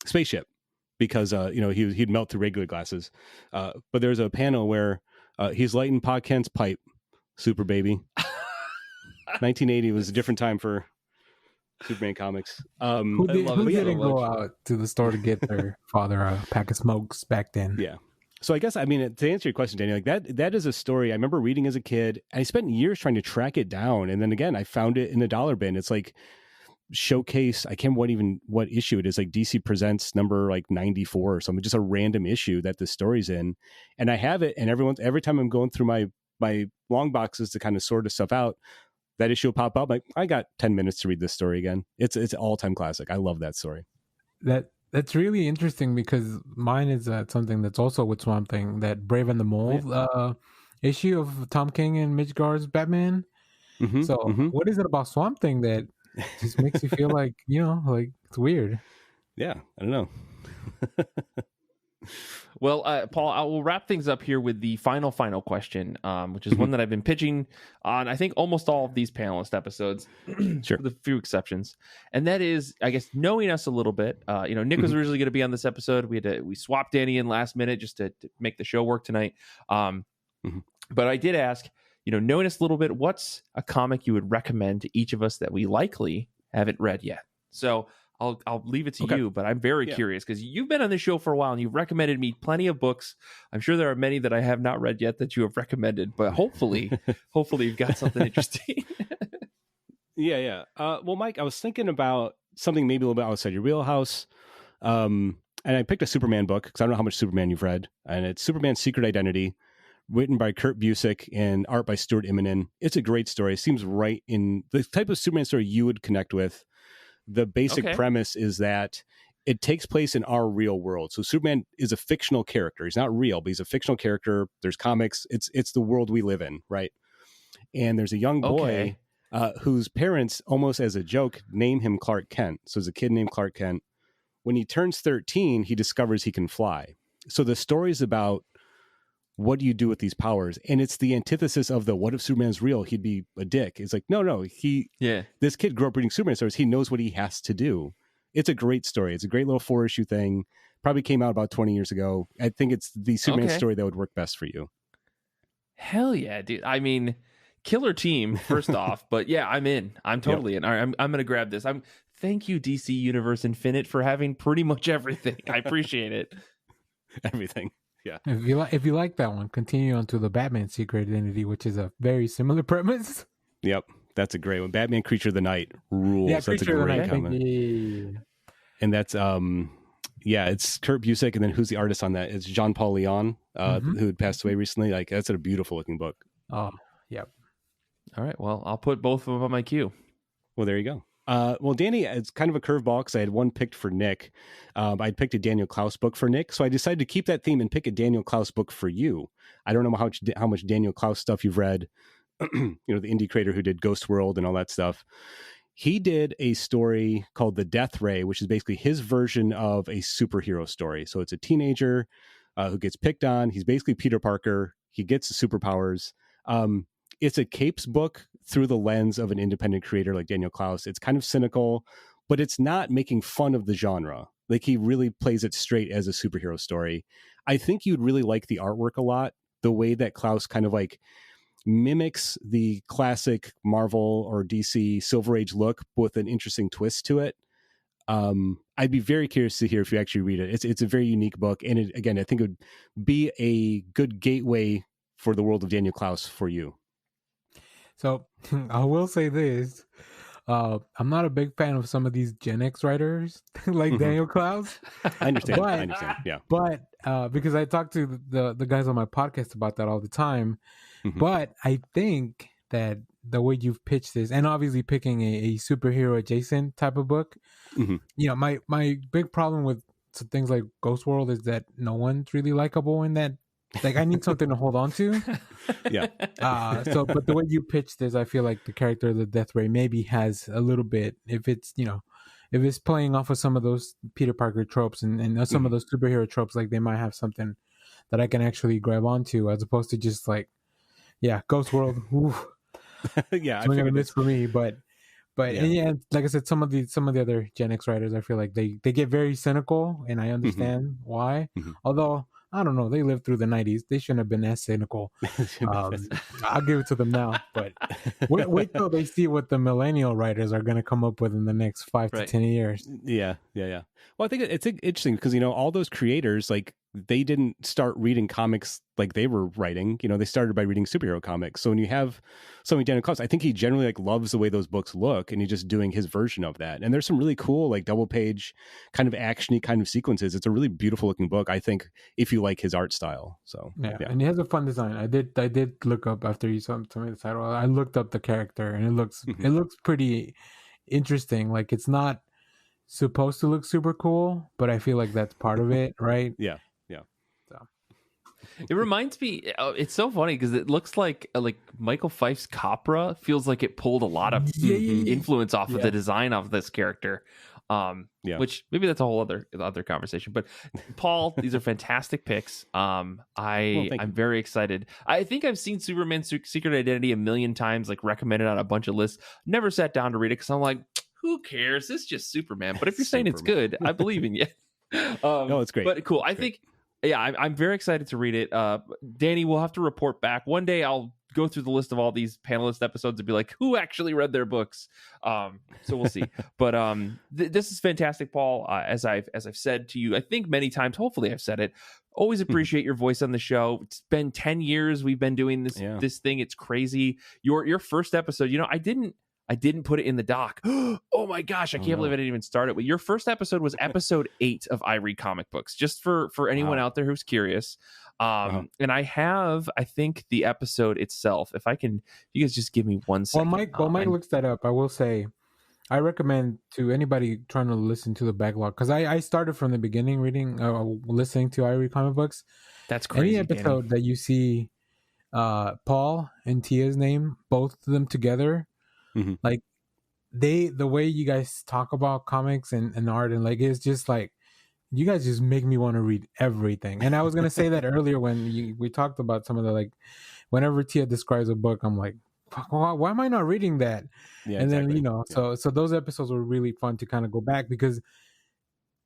spaceship, because he'd melt through regular glasses. But there's a panel where he's lighting Pa Kent's pipe, Super Baby. 1980 was a different time for Superman comics. Who didn't go out to the store to get their father a pack of smokes back then? Yeah. So I guess, to answer your question, Danny, like that is a story I remember reading as a kid. I spent years trying to track it down. And then again, I found it in the dollar bin. It's like Showcase. I can't remember what issue it is, like DC Presents number like 94 or something, just a random issue that the story's in. And I have it. And every time I'm going through my long boxes to kind of sort of stuff out, that issue will pop up. Like, I got 10 minutes to read this story again. It's an all-time classic. I love that story. That's really interesting, because mine is something that's also with Swamp Thing, that Brave and the Mole issue of Tom King and Mitch Gard's Batman. What is it about Swamp Thing that just makes you feel like, like it's weird? Yeah, I don't know. Well, Paul, I will wrap things up here with the final question, which is one that I've been pitching on, I think, almost all of these panelist episodes, sure, with a few exceptions. And that is, I guess, knowing us a little bit. Nick was originally going to be on this episode. We swapped Danny in last minute just to make the show work tonight. But I did ask, knowing us a little bit, what's a comic you would recommend to each of us that we likely haven't read yet? So I'll leave it to you, but I'm very curious, because you've been on this show for a while and you've recommended me plenty of books. I'm sure there are many that I have not read yet that you have recommended, but hopefully you've got something interesting. Yeah. Well, Mike, I was thinking about something maybe a little bit outside your wheelhouse. And I picked a Superman book because I don't know how much Superman you've read. And it's Superman's Secret Identity, written by Kurt Busiek and art by Stuart Immonen. It's a great story. It seems right in the type of Superman story you would connect with. The basic premise is that it takes place in our real world. So Superman is a fictional character. He's not real, but he's a fictional character. There's comics. It's the world we live in, right? And there's a young boy whose parents, almost as a joke, name him Clark Kent. So there's a kid named Clark Kent. When he turns 13, he discovers he can fly. So the story is about what do you do with these powers? And it's the antithesis of the what if Superman's real? He'd be a dick. It's like, no, this kid grew up reading Superman stories. He knows what he has to do. It's a great story. It's a great little 4-issue thing. Probably came out about 20 years ago. I think it's the Superman story that would work best for you. Hell yeah, dude. I mean, killer team, first off. But yeah, I'm in. I'm totally in. All right, I'm going to grab this. Thank you, DC Universe Infinite, for having pretty much everything. I appreciate it. Everything. Yeah. If you like that one, continue on to the Batman Secret Identity, which is a very similar premise. Yep. That's a great one. Batman Creature of the Night rules. Yeah, that's a great comment. Yeah. And that's it's Kurt Busiek, and then who's the artist on that? It's Jean-Paul Leon, who had passed away recently. Like, that's a beautiful looking book. Oh, yep. All right. Well, I'll put both of them on my queue. Well, there you go. Well, Danny, it's kind of a curveball because I had one picked for Nick. I'd picked a Daniel Klaus book for Nick, so I decided to keep that theme and pick a Daniel Klaus book for you. I don't know how much Daniel Klaus stuff you've read. The indie creator who did Ghost World and all that stuff. He did a story called The Death Ray, which is basically his version of a superhero story. So it's a teenager who gets picked on. He's basically Peter Parker. He gets superpowers. It's a capes book through the lens of an independent creator like Daniel Klaus. It's kind of cynical, but it's not making fun of the genre. Like, he really plays it straight as a superhero story. I think you'd really like the artwork a lot. The way that Klaus kind of like mimics the classic Marvel or DC Silver Age look with an interesting twist to it. I'd be very curious to hear if you actually read it. It's a very unique book. And again, I think it would be a good gateway for the world of Daniel Klaus for you. So I will say this. I'm not a big fan of some of these Gen X writers like Daniel Klaus. I understand. Yeah. But because I talk to the guys on my podcast about that all the time. But I think that the way you've pitched this, and obviously picking a superhero adjacent type of book, my big problem with things like Ghost World is that no one's really likable in that. Like, I need something to hold on to. Yeah. But the way you pitched this, I feel like the character of the Death Ray maybe has a little bit, if it's playing off of some of those Peter Parker tropes and some of those superhero tropes, like they might have something that I can actually grab onto, as opposed to just like, Ghost World. Yeah, I figured this for me, but and like I said, some of the other Gen X writers, I feel like they get very cynical, and I understand why. Although, I don't know, they lived through the 90s. They shouldn't have been as cynical. I'll give it to them now. But wait till they see what the millennial writers are going to come up with in the next 5 to 10 years. Yeah. Well, I think it's interesting because, all those creators, like, they didn't start reading comics like they were writing. They started by reading superhero comics. So when you have something Daniel Klaus, I think he generally like loves the way those books look, and he's just doing his version of that. And there's some really cool, like, double page kind of actiony kind of sequences. It's a really beautiful looking book, I think, if you like his art style. So yeah. And he has a fun design. I did look up after you told me the title. I looked up the character, and it looks pretty interesting. Like, it's not supposed to look super cool, but I feel like that's part of it, right? Yeah. It reminds me, it's so funny because it looks like Michael Fife's Copra feels like it pulled a lot of influence off of the design of this character. Which maybe that's a whole other conversation. But Paul, these are fantastic picks. I'm very excited. I think I've seen Superman Secret Identity a million times, like recommended on a bunch of lists. Never sat down to read it because I'm like, who cares? It's just Superman. But if you're saying it's good, I believe in you. No, it's great. But cool. I think. Yeah, I'm very excited to read it. Danny, we'll have to report back. One day I'll go through the list of all these panelist episodes and be like, who actually read their books? So we'll see. But this is fantastic, Paul. As I've said to you, I think many times, hopefully I've said it, always appreciate your voice on the show. It's been 10 years we've been doing this thing. It's crazy. Your first episode, I didn't put it in the doc. Oh my gosh, I can't believe I didn't even start it. But your first episode was episode 8 of I Read Comic Books, just for anyone out there who's curious. And I have, I think, the episode itself. If you guys just give me 1 second. While Mike looks that up, I will say, I recommend to anybody trying to listen to the backlog, because I started from the beginning listening to I Read Comic Books. That's crazy. Any episode that you see Paul and Tia's name, both of them together, like the way you guys talk about comics and art, and like, it's just like you guys just make me want to read everything. And I was gonna say that earlier when we talked about some of the, like, whenever Tia describes a book, I'm like, why am I not reading that? Yeah, and exactly. then so those episodes were really fun to kind of go back, because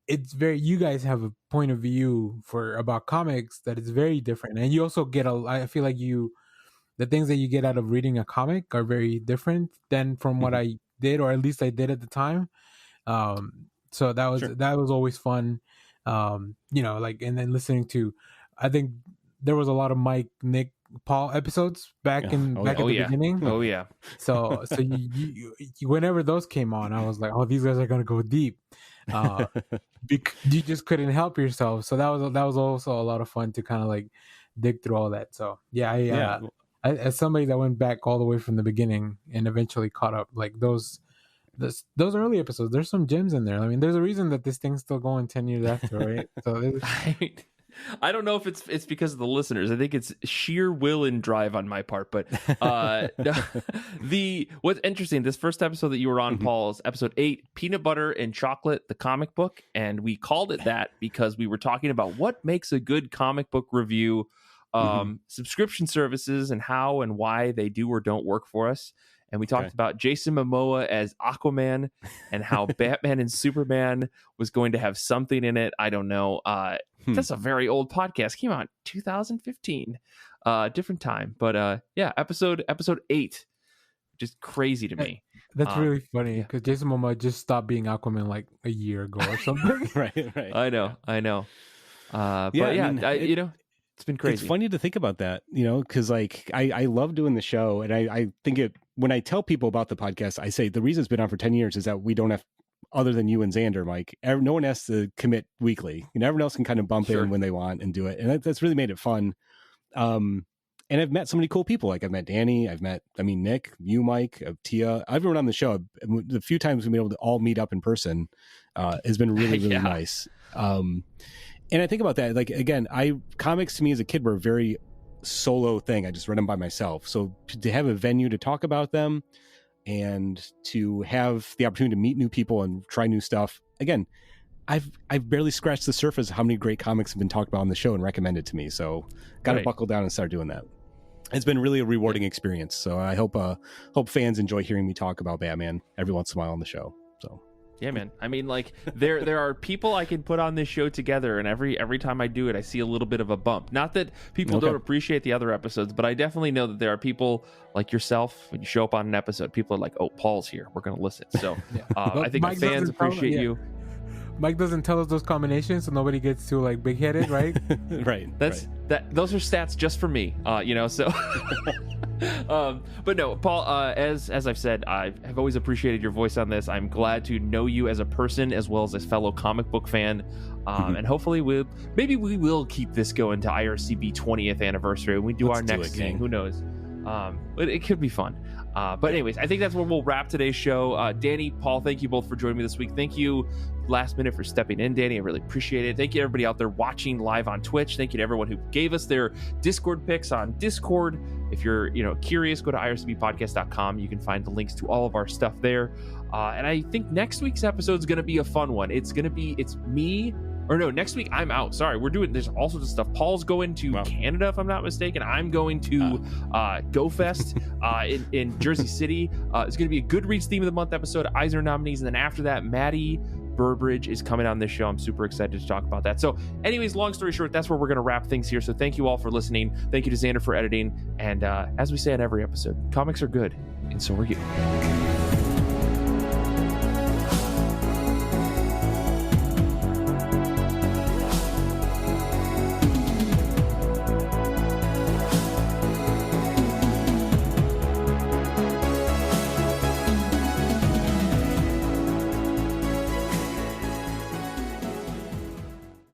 it's you guys have a point of view about comics that is very different, and you also get I feel like the things that you get out of reading a comic are very different than from what I did, or at least I did at the time. So that was always fun. Like, and then listening to, I think there was a lot of Mike, Nick, Paul episodes back at the beginning. Oh yeah. So you whenever those came on, I was like, oh, these guys are gonna go deep. You just couldn't help yourself. So that was also a lot of fun to kind of like dig through all that. So I as somebody that went back all the way from the beginning and eventually caught up, like those early episodes, there's some gems in there. I mean, there's a reason that this thing's still going 10 years after, right? So I don't know if it's because of the listeners. I think it's sheer will and drive on my part. But what's interesting, this first episode that you were on, Paul, is episode 8, Peanut Butter and Chocolate, the comic book. And we called it that because we were talking about what makes a good comic book review, subscription services, and how and why they do or don't work for us. And we talked about Jason Momoa as Aquaman and how Batman and Superman was going to have something in it. I don't know. That's a very old podcast. Came out 2015. Different time. But episode 8. Just crazy to me. That's really funny because Jason Momoa just stopped being Aquaman like a year ago or something. Right. I know. It's been crazy. It's funny to think about that, because like I love doing the show, and I think when I tell people about the podcast, I say the reason it's been on for 10 years is that we don't have, other than you and Zander, Mike, no one has to commit weekly. Everyone else can kind of bump in when they want and do it, and that's really made it fun. And I've met so many cool people. Like I've met Danny, Nick, you, Mike, Tia, everyone on the show. The few times we've been able to all meet up in person has been really, really nice. And I think about that, like, again, comics to me as a kid were a very solo thing. I just read them by myself. So to have a venue to talk about them and to have the opportunity to meet new people and try new stuff, again, I've barely scratched the surface of how many great comics have been talked about on the show and recommended to me. So got to buckle down and start doing that. It's been really a rewarding experience. So I hope fans enjoy hearing me talk about Batman every once in a while on the show. So. Yeah, man. I mean, like there are people I can put on this show together, and every time I do it, I see a little bit of a bump. Not that people don't appreciate the other episodes, but I definitely know that there are people like yourself. When you show up on an episode, people are like, "Oh, Paul's here. We're going to listen." So I think the fans appreciate you. Mike doesn't tell us those combinations, so nobody gets too like big-headed, right? Right. Those are stats just for me, So, but no, Paul. As I've said, I have always appreciated your voice on this. I'm glad to know you as a person as well as a fellow comic book fan, and hopefully we will keep this going to IRCB 20th anniversary when we do our next thing. Who knows? But it could be fun. But anyways, I think that's where we'll wrap today's show. Danny, Paul, thank you both for joining me this week. Thank you, Last Minute, for stepping in, Danny. I really appreciate it. Thank you to everybody out there watching live on Twitch. Thank you to everyone who gave us their Discord picks on Discord. If you're curious, go to ircbpodcast.com. You can find the links to all of our stuff there. And I think next week's episode is going to be a fun one. It's me. Or no, next week I'm out. Sorry, there's all sorts of stuff. Paul's going to Canada, if I'm not mistaken. I'm going to GoFest in Jersey City. It's going to be a Goodreads Theme of the Month episode, Eisner nominees, and then after that, Maddie Burbridge is coming on this show. I'm super excited to talk about that. So anyways, long story short, that's where we're going to wrap things here. So thank you all for listening. Thank you to Zander for editing. And as we say on every episode, comics are good, and so are you.